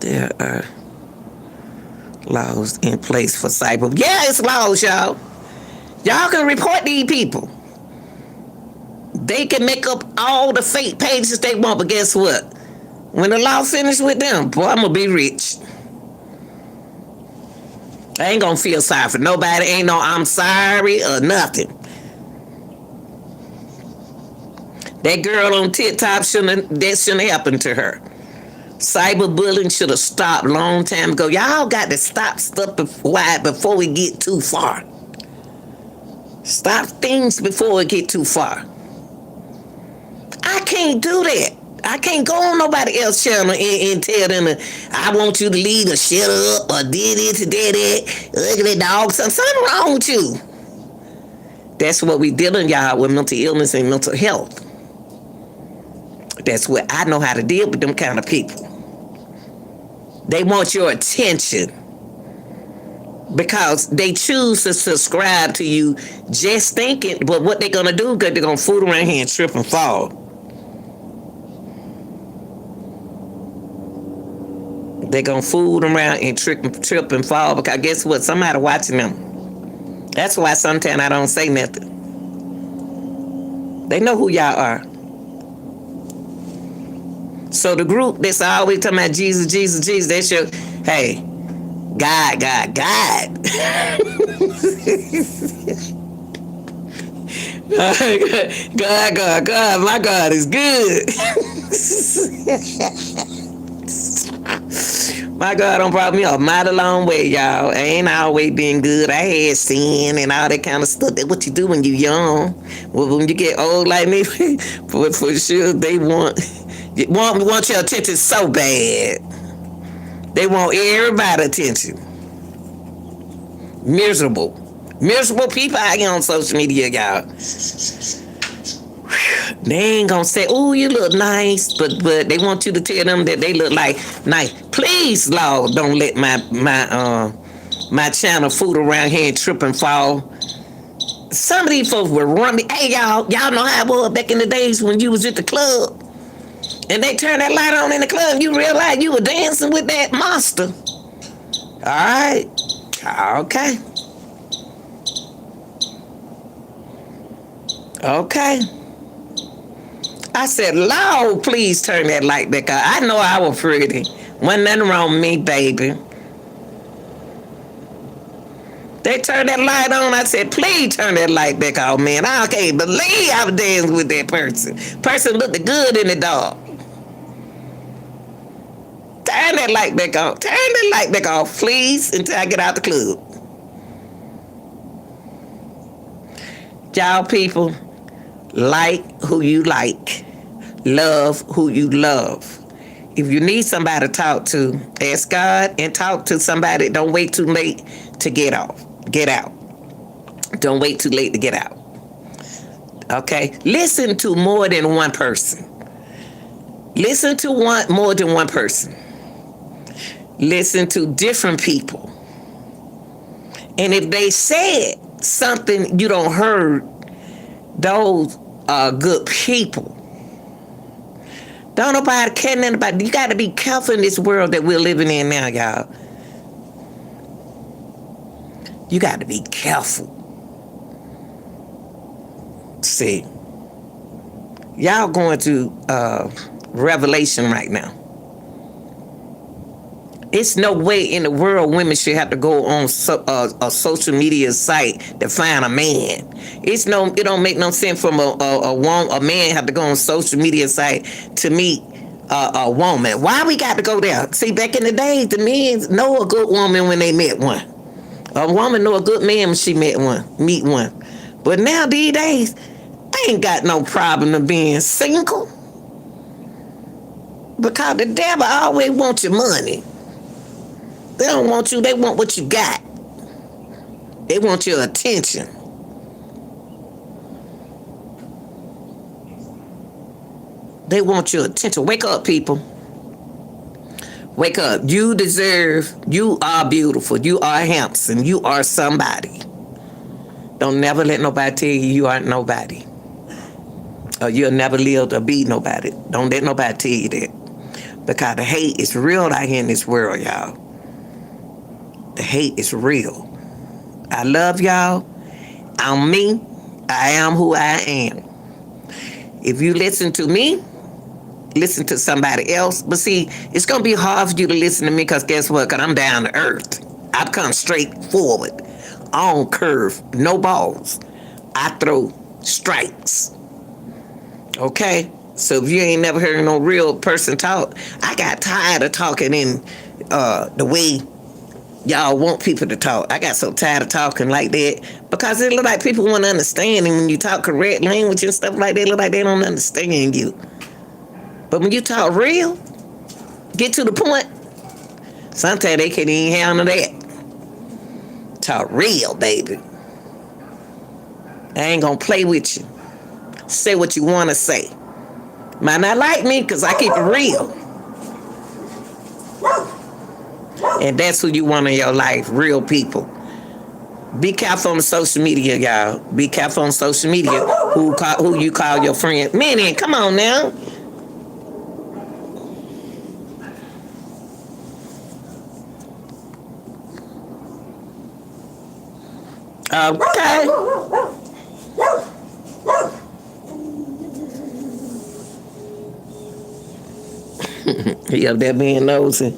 There are laws in place for cyber. Yeah, it's laws, y'all. Y'all can report these people. They can make up all the fake pages they want, but guess what? When the law finish with them, boy, I'm gonna be rich. I ain't gonna feel sorry for nobody. Ain't no I'm sorry or nothing. That girl on TikTok, that shouldn't happen to her. Cyberbullying should have stopped a long time ago. Y'all got to stop stuff before we get too far. Stop things before it get too far. I can't do that. I can't go on nobody else's channel and tell them, I want you to leave or shut up or did it, did that, ugly dog, something wrong with you. That's what we dealing, y'all, with mental illness and mental health. That's what I know how to deal with them kind of people. They want your attention because they choose to subscribe to you just thinking, but what they're going to do, because they're going to fool around here and trip and fall. They're going to fool around and trip and fall, because guess what? Somebody watching them. That's why sometimes I don't say nothing. They know who y'all are. So the group that's always talking about Jesus, Jesus, Jesus, they show, hey, God, God, God. God, God, God, my God is good. My God done brought me a mighty long way, y'all. I ain't always been good. I had sin and all that kind of stuff. That's what you do when you young. Well, when you get old like me, for sure, they want your attention so bad. They want everybody's attention. Miserable people out here on social media, y'all. They ain't gonna say, oh, you look nice, but they want you to tell them that they look like nice. Please, Lord, don't let my channel fool around here and trip and fall. Some of these folks were running. Hey, y'all know how it was back in the days when you was at the club and they turned that light on in the club and you realized you were dancing with that monster. All right. Okay. Okay. I said, Lord, please turn that light back on. I know I was pretty. Wasn't nothing wrong with me, baby. They turned that light on. I said, please turn that light back on, man. I can't believe I was dancing with that person. Person looked good in the dark. Turn that light back on. Turn that light back off, please, until I get out the club. Y'all people, like who you like. Love who you love. If you need somebody to talk to, ask God and talk to somebody. Don't wait too late to get out. Don't wait too late to get out. Okay? Listen to more than one person. Listen to more than one person. Listen to different people. And if they said something you don't heard, those are good people. Don't nobody care nothing about it. You got to be careful in this world that we're living in now, y'all. You got to be careful. See, y'all going through revelation right now. It's no way in the world women should have to go on a social media site to find a man. It don't make no sense from a man have to go on social media site to meet a woman. Why we got to go there? See, back in the days, the men know a good woman when they met one. A woman know a good man when she meet one. But now these days, I ain't got no problem of being single. Because the devil always wants your money. They don't want you, they want what you got. They want your attention. They want your attention. Wake up, people. Wake up. You are beautiful. You are handsome. You are somebody. Don't never let nobody tell you aren't nobody. Or you'll never live to be nobody. Don't let nobody tell you that. Because the hate is real out here in this world, y'all. The hate is real. I love y'all. I'm me. I am who I am. If you listen to me, listen to somebody else. But see, it's going to be hard for you to listen to me because guess what? Because I'm down to earth. I come straight forward. I don't curve. No balls. I throw strikes. Okay? So if you ain't never heard no real person talk, I got tired of talking in the way y'all want people to talk. I got so tired of talking like that because it look like people want to understand, and when you talk correct language and stuff like that, it look like they don't understand you. But when you talk real, get to the point, sometimes they can't even handle that. Talk real, baby. I ain't gonna play with you. Say what you want to say. Might not like me because I keep it real. And that's who you want in your life, real people. Be careful on social media, y'all. Be careful on social media who you call your friend. Minnie, come on now. Okay. He up there being nosy.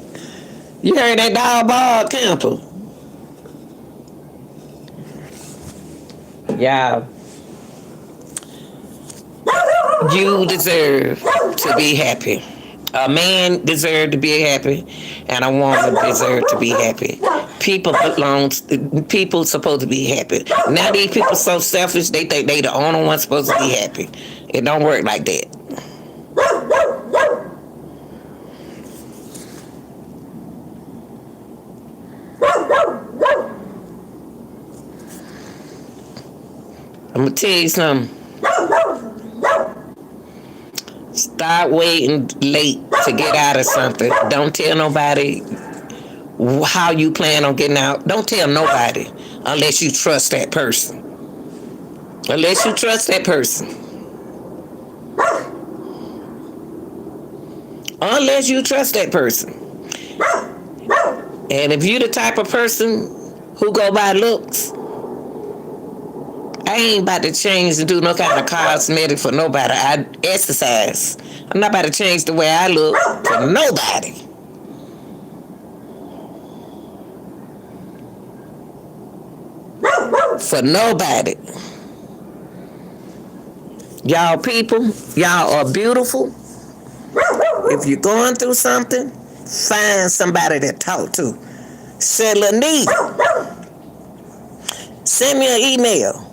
You heard that dog ball, Camper? Yeah. You deserve to be happy. A man deserves to be happy, and a woman deserves to be happy. People supposed to be happy. Now these people so selfish, they think they the only one supposed to be happy. It don't work like that. I'm gonna tell you something. Start waiting late to get out of something. Don't tell nobody how you plan on getting out. Don't tell nobody unless you trust that person. Unless you trust that person. Unless you trust that person. And if you the type of person who go by looks, I ain't about to change and do no kind of cosmetic for nobody. I exercise. I'm not about to change the way I look for nobody. For nobody. Y'all people, y'all are beautiful. If you're going through something, find somebody to talk to. Say, Lanita, send me an email.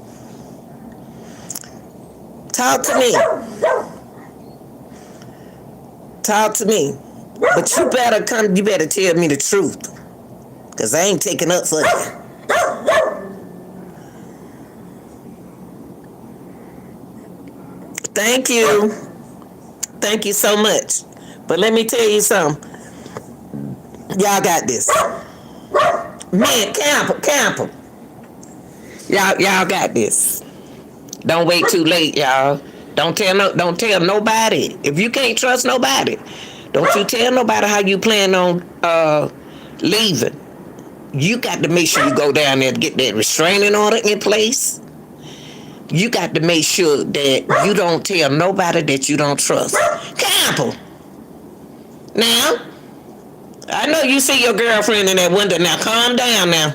Talk to me. Talk to me. But you better tell me the truth. Because I ain't taking up for you. Thank you. Thank you so much. But let me tell you something. Y'all got this. Man, Camper. Y'all got this. Don't wait too late, y'all. Don't tell nobody. If you can't trust nobody, don't you tell nobody how you plan on leaving. You got to make sure you go down there to get that restraining order in place. You got to make sure that you don't tell nobody that you don't trust. Campbell. Now, I know you see your girlfriend in that window. Now, calm down now.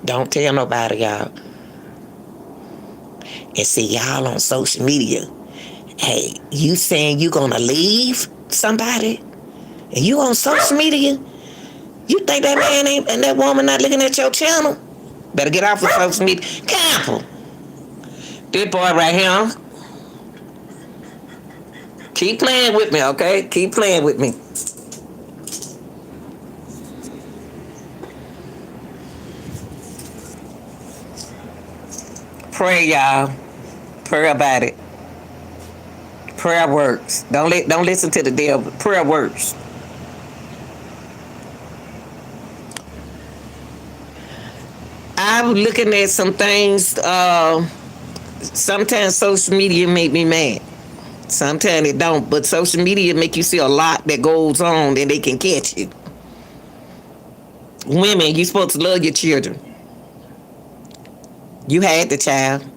Don't tell nobody, y'all. And see, y'all on social media. Hey, you saying you gonna leave somebody? And you on social media? You think that man ain't and that woman not looking at your channel? Better get off of social media. Campbell. This boy right here. Keep playing with me, okay? Keep playing with me. Pray, y'all. Pray about it. Prayer works. Don't listen to the devil. Prayer works. I'm looking at some things. Sometimes social media make me mad. Sometimes it don't. But social media make you see a lot that goes on and they can catch you. Women, you supposed to love your children. You had the child.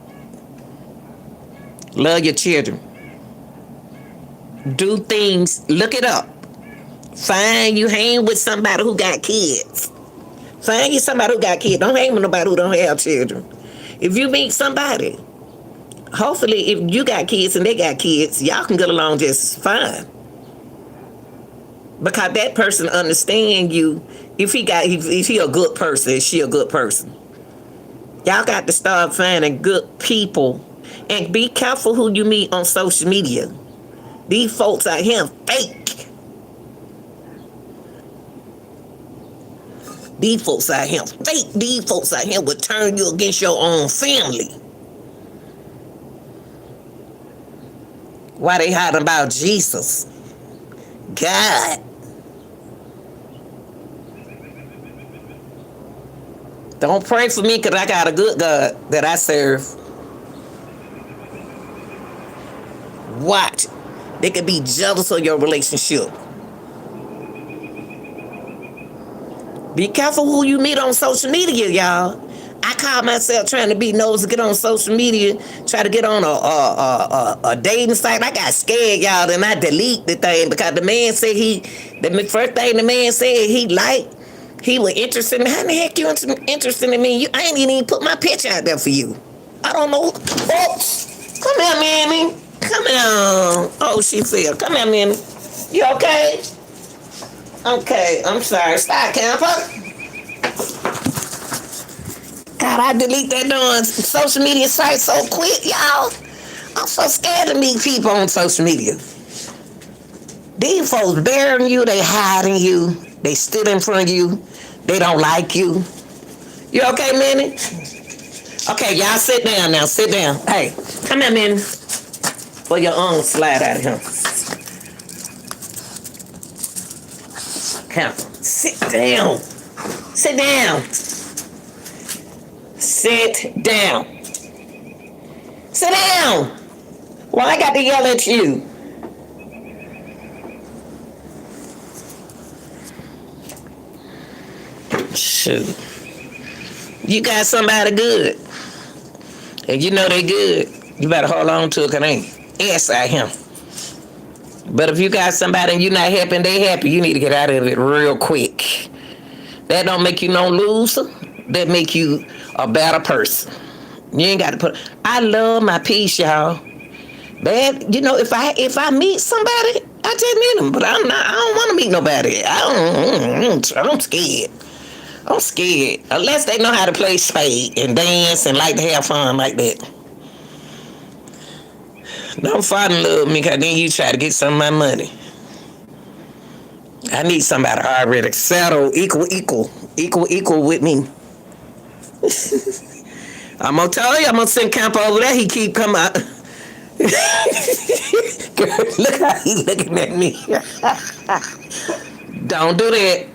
Love your children. Do things. Look it up. Find you hang with somebody who got kids. Find you somebody who got kids. Don't hang with nobody who don't have children. If you meet somebody, hopefully if you got kids and they got kids, y'all can get along just fine. Because that person understand you. If he a good person, is she a good person? Y'all got to start finding good people. And be careful who you meet on social media. These folks out here fake. These folks out here fake. These folks out here will turn you against your own family. Why they hiding about Jesus? God. Don't pray for me because I got a good God that I serve. Watch. They could be jealous of your relationship. Be careful who you meet on social media, y'all. I call myself trying to be nosy, get on social media, try to get on a dating site. I got scared, y'all, and I delete the thing because the man said the first thing the man said he was interested in me. How the heck you interested in me? I ain't even put my picture out there for you. I don't know. Oh, come here, Manny. Come here. Oh, she fell. Come here, Manny. You okay? Okay, I'm sorry. Stop, Camper. God, I delete that darn social media site so quick, y'all. I'm so scared to meet people on social media. These folks burying you, they hiding you, they still in front of you, they don't like you. You okay, Minnie? Okay, y'all sit down now, sit down. Hey, come here, Minnie. Or your arms slide out of here. Come, sit down. Sit down. Sit down. Sit down. Why I got to yell at you? Shoot. You got somebody good. And you know they good. You better hold on to it because they ain't ass out him. But if you got somebody and you're not happy and they happy, you need to get out of it real quick. That don't make you no loser. That make you a better person. You ain't got to put. I love my peace, y'all. Bad, you know, if I meet somebody, I just meet them. But I don't want to meet nobody. I'm scared. I'm scared. Unless they know how to play spade and dance and like to have fun like that. Don't fall in love with me because then you try to get some of my money. I need somebody already settled, equal with me. I'm gonna tell you, I'm gonna send Camp over there. He keep coming out. Girl, look how he looking at me. Don't do that.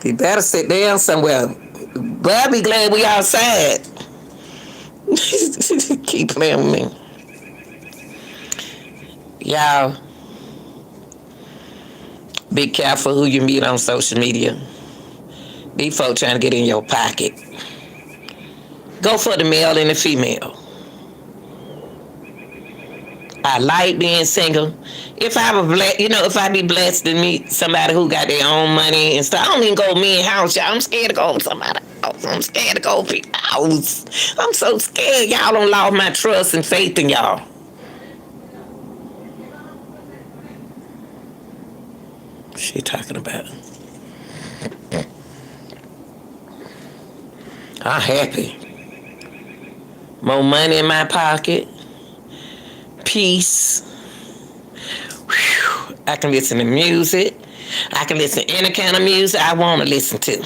You better sit down somewhere. But I'll be glad we outside. Keep playing with me. Y'all, be careful who you meet on social media. These folks trying to get in your pocket. Go for the male and the female. I like being single. If I was blessed, if I be blessed to meet somebody who got their own money and stuff, I don't even go me and house, y'all. I'm scared to go to somebody's house. I'm scared to go to people's house. I'm so scared y'all don't lost my trust and faith in y'all. What's she talking about? I'm happy. More money in my pocket. Peace. Whew. I can listen to music. I can listen to any kind of music I want to listen to.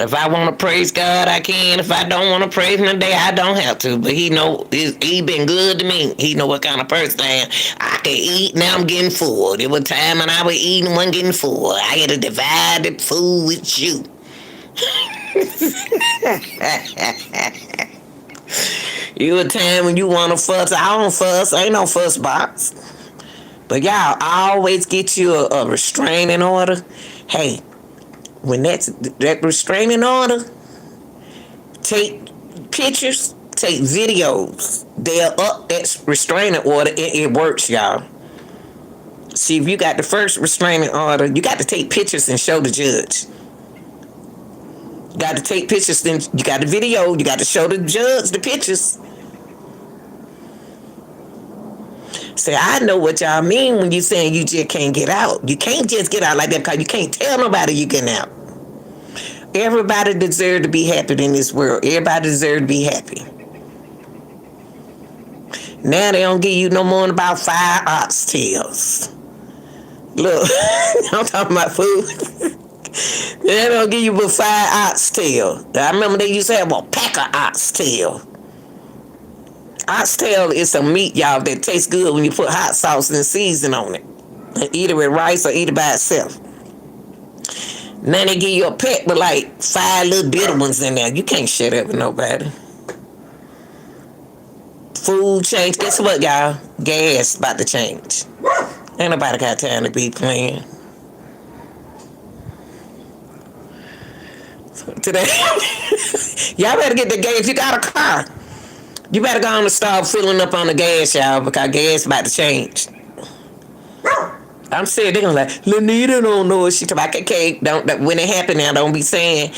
If I want to praise God, I can. If I don't want to praise Him today, I don't have to. But He know He been good to me. He know what kind of person I am. I can eat, now I'm getting full. There was time when I was eating, wasn't getting full. I had to divide the food with you. You a time when you want to fuss. I don't fuss. Ain't no fuss box. But y'all always get you a restraining order. Hey, when that restraining order, take pictures, take videos. They're up that restraining order. It works, y'all. See, if you got the first restraining order, you got to take pictures and show the judge. You got to take pictures, then you got the video, you got to show the judge the pictures. Say, I know what y'all mean when you saying you just can't get out. You can't just get out like that because you can't tell nobody you getting out. Everybody deserves to be happy in this world. Everybody deserves to be happy. Now they don't give you no more than about 5 oxtails. Look, I'm talking about food. They don't give you but 5 oxtail. I remember they used to have a pack of oxtail. Oxtail is some meat, y'all, that tastes good when you put hot sauce and season on it. And eat it with rice or eat it by itself. Now they give you a pack with like 5 little bitter ones in there. You can't share that with nobody. Food change. Guess what, y'all? Gas about to change. Ain't nobody got time to be playing. Today, y'all better get the gas. If you got a car, you better go on and start filling up on the gas, y'all, because gas about to change. I'm saying they're gonna like, Lanita don't know what she talking about. Okay, don't when it happen now, don't be saying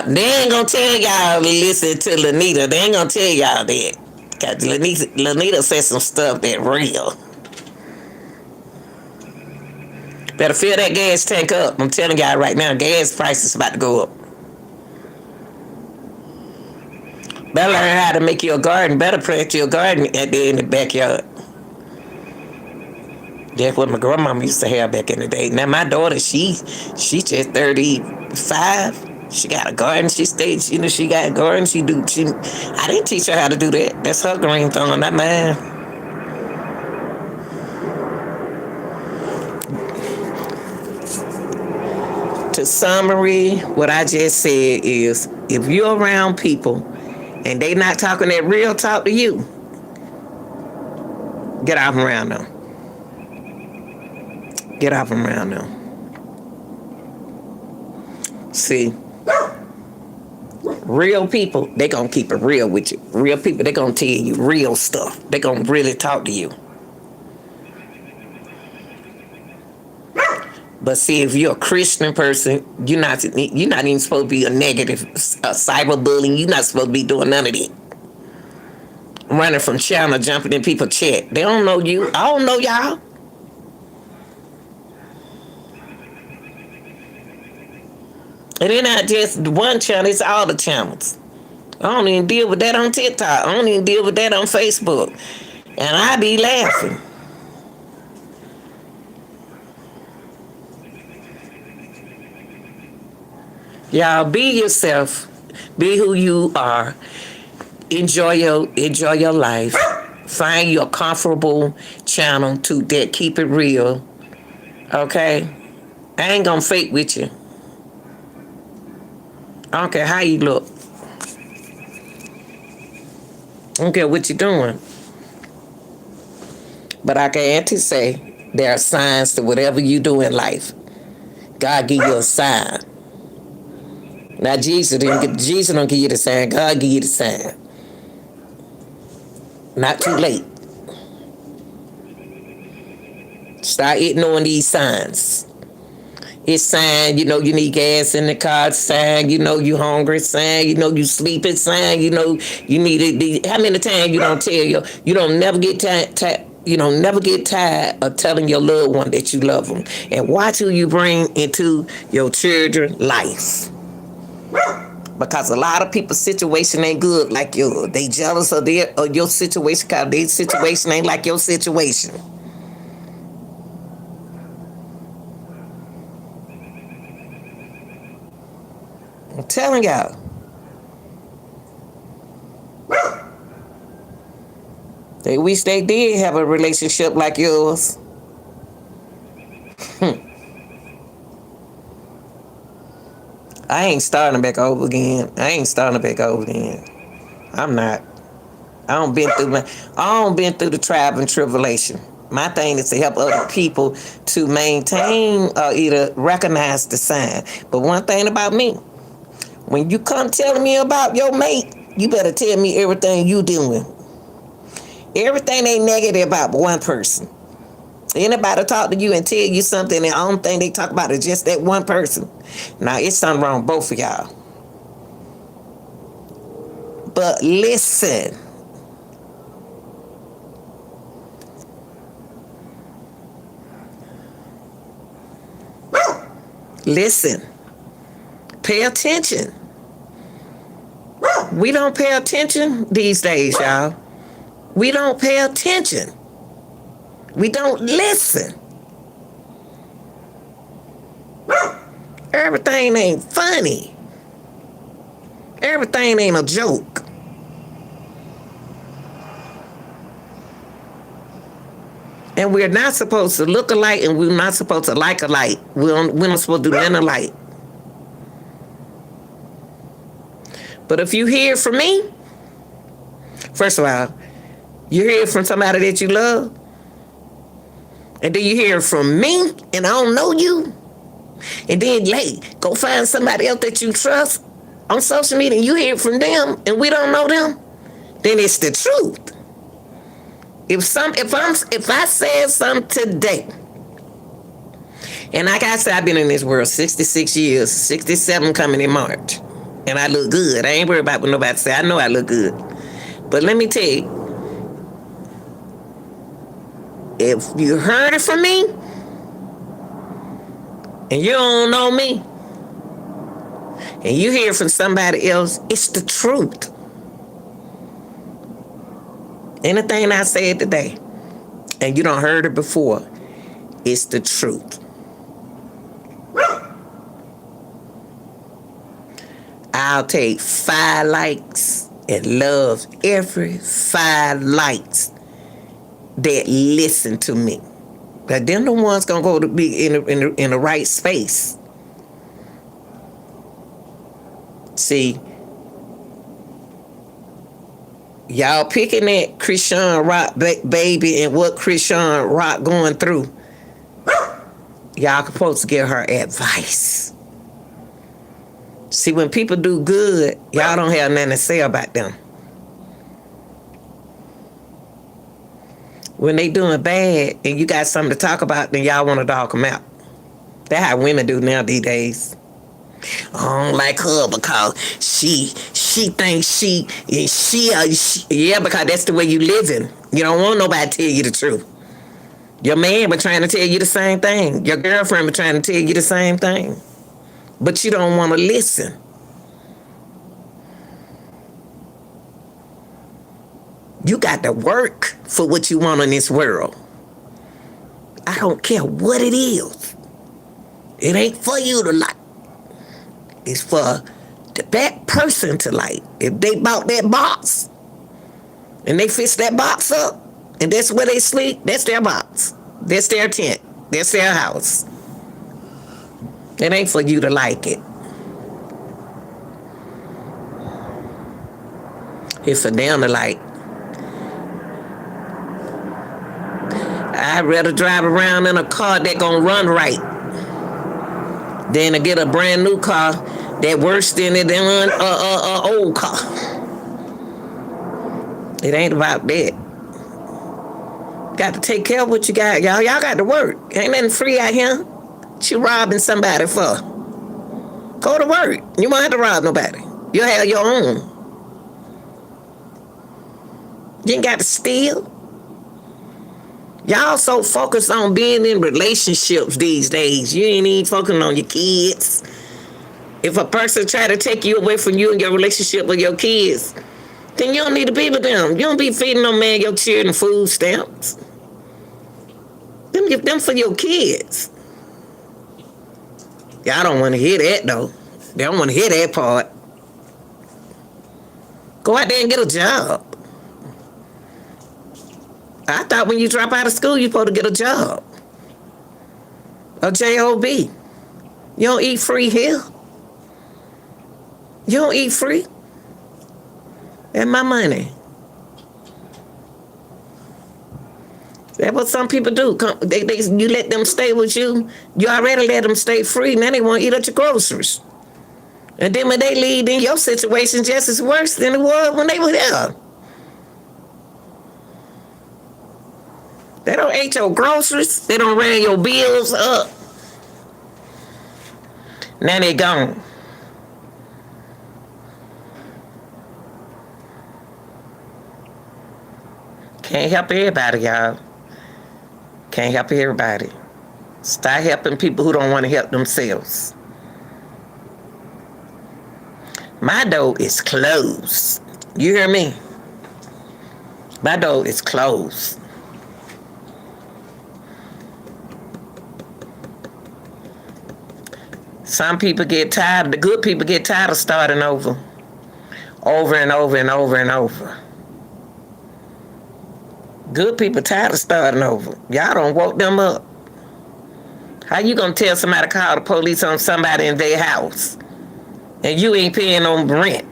they ain't gonna tell y'all to listen to Lanita. They ain't gonna tell y'all that. Cause Lanita said some stuff that real. Better fill that gas tank up. I'm telling y'all right now, gas prices about to go up. Better learn how to make your garden. Better plant your garden in the backyard. That's what my grandmama used to have back in the day. Now my daughter, she just 35. She got a garden. She stays, she got a garden. I didn't teach her how to do that. That's her green thumb, not mine. To summary, what I just said is, if you're around people and they not talking that real talk to you, get off around them. Get off around them. See, real people, they gonna keep it real with you. Real people, they gonna tell you real stuff. They gonna really talk to you. But see, if you're a Christian person, you're not even supposed to be a negative cyberbullying. You're not supposed to be doing none of that. Running from channel, jumping in people's chat. They don't know you. I don't know y'all. And it's not just one channel, it's all the channels. I don't even deal with that on TikTok. I don't even deal with that on Facebook. And I be laughing. Y'all, be yourself. Be who you are. Enjoy your life. Find your comfortable channel that keep it real. Okay? I ain't gonna fake with you. I don't care how you look. I don't care what you're doing. But I can say there are signs to whatever you do in life. God give you a sign. Now Jesus don't give you the sign. God give you the sign. Not too late. Start ignoring these signs. It's sign, you need gas in the car. It's sign, you hungry. It's sign, you sleeping. Sign, you need it. How many times you don't tell you don't never get tired. You don't never get tired of telling your loved one that you love them. And watch who you bring into your children's life. Because a lot of people's situation ain't good like yours. They jealous of your situation because their situation ain't like your situation. I'm telling y'all. They wish they did have a relationship like yours. I ain't starting back over again. I'm not. I don't been through the trial and tribulation. My thing is to help other people to maintain or either recognize the sign. But one thing about me, when you come telling me about your mate, you better tell me everything you doing. Everything ain't negative about one person. Anybody talk to you and tell you something, and the only thing they talk about is just that one person. Now, it's something wrong with both of y'all. But listen. Listen. Pay attention. We don't pay attention these days, y'all. We don't pay attention. We don't listen. Everything ain't funny. Everything ain't a joke. And we're not supposed to look alike, and we're not supposed to like alike. We're not supposed to do nothing alike. But if you hear from me, first of all, you hear from somebody that you love, and then you hear from me, and I don't know you, and then go find somebody else that you trust on social media, and you hear from them, and we don't know them, then it's the truth. If I said something today, and like I said, I've been in this world 66 years, 67 coming in March, and I look good. I ain't worried about what nobody say. I know I look good. But let me tell you, if you heard it from me, and you don't know me, and you hear from somebody else, it's the truth. Anything I said today, and you don't heard it before, it's the truth. I'll take 5 likes and love every 5 likes that listen to me. But them the ones gonna go to be in the right space. See, y'all picking at Krishan Rock baby and what Krishan Rock going through. Y'all supposed to give her advice. See, when people do good, y'all don't have nothing to say about them. When they doing bad and you got something to talk about, then y'all want to dog them out. That's how women do now these days. I don't like her because she thinks yeah, because that's the way you living. You don't want nobody to tell you the truth. Your man was trying to tell you the same thing. Your girlfriend was trying to tell you the same thing. But you don't want to listen. You got to work for what you want in this world. I don't care what it is. It ain't for you to like. It's for that person to like. If they bought that box and they fix that box up and that's where they sleep, that's their box. That's their tent. That's their house. It ain't for you to like it. It's for them to like. I'd rather drive around in a car that gonna run right than to get a brand new car that worse than it than an old car. It ain't about that. Got to take care of what you got, y'all. Y'all got to work. Ain't nothing free out here. What you robbing somebody for? Go to work. You won't have to rob nobody. You have your own. You ain't got to steal. Y'all so focused on being in relationships these days. You ain't even focusing on your kids. If a person try to take you away from you and your relationship with your kids, then you don't need to be with them. You don't be feeding no man your children food stamps. Give them for your kids. Y'all don't want to hear that though. They don't want to hear that part. Go out there and get a job. I thought when you drop out of school, you're supposed to get a job. A job. You don't eat free here. You don't eat free. That's my money. That's what some people do. You let them stay with you. You already let them stay free. Now they want to eat up your groceries. And then when they leave, then your situation just as worse than it was when they were there. They don't eat your groceries. They don't run your bills up. Now they gone. Can't help everybody, y'all. Can't help everybody. Start helping people who don't want to help themselves. My door is closed. You hear me? My door is closed. Some people get tired, the good people get tired of starting over. Over and over and over and over. Good people tired of starting over. Y'all don't woke them up. How you gonna tell somebody to call the police on somebody in their house and you ain't paying on rent?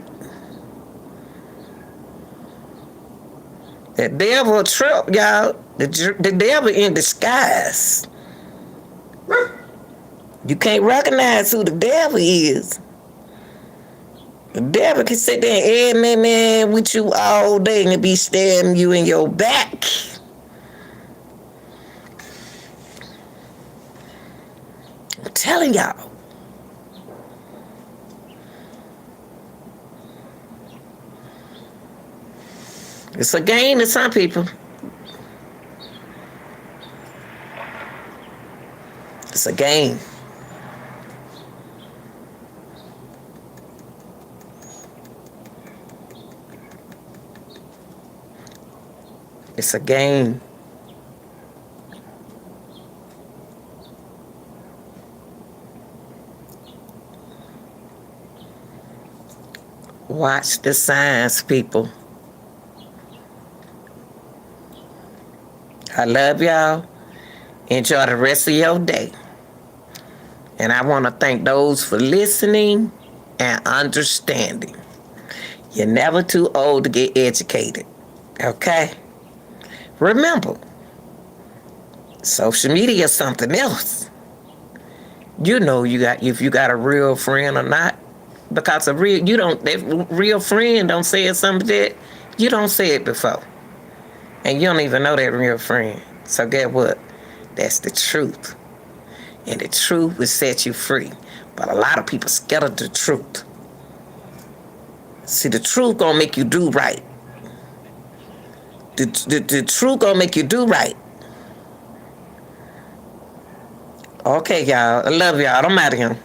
The devil trip, y'all. The devil in disguise. You can't recognize who the devil is. The devil can sit there and man with you all day and be staring you in your back. I'm telling y'all. It's a game to some people. It's a game. It's a game. Watch the signs, people. I love y'all. Enjoy the rest of your day. And I want to thank those for listening and understanding. You're never too old to get educated. Okay? Remember, social media is something else. You know if you got a real friend or not. Because a real friend don't say something that you don't say it before. And you don't even know that real friend. So get what? That's the truth. And the truth will set you free. But a lot of people scared of the truth. See, the truth gonna make you do right. The truth gonna make you do right. Okay, y'all. I love y'all. I'm out of here.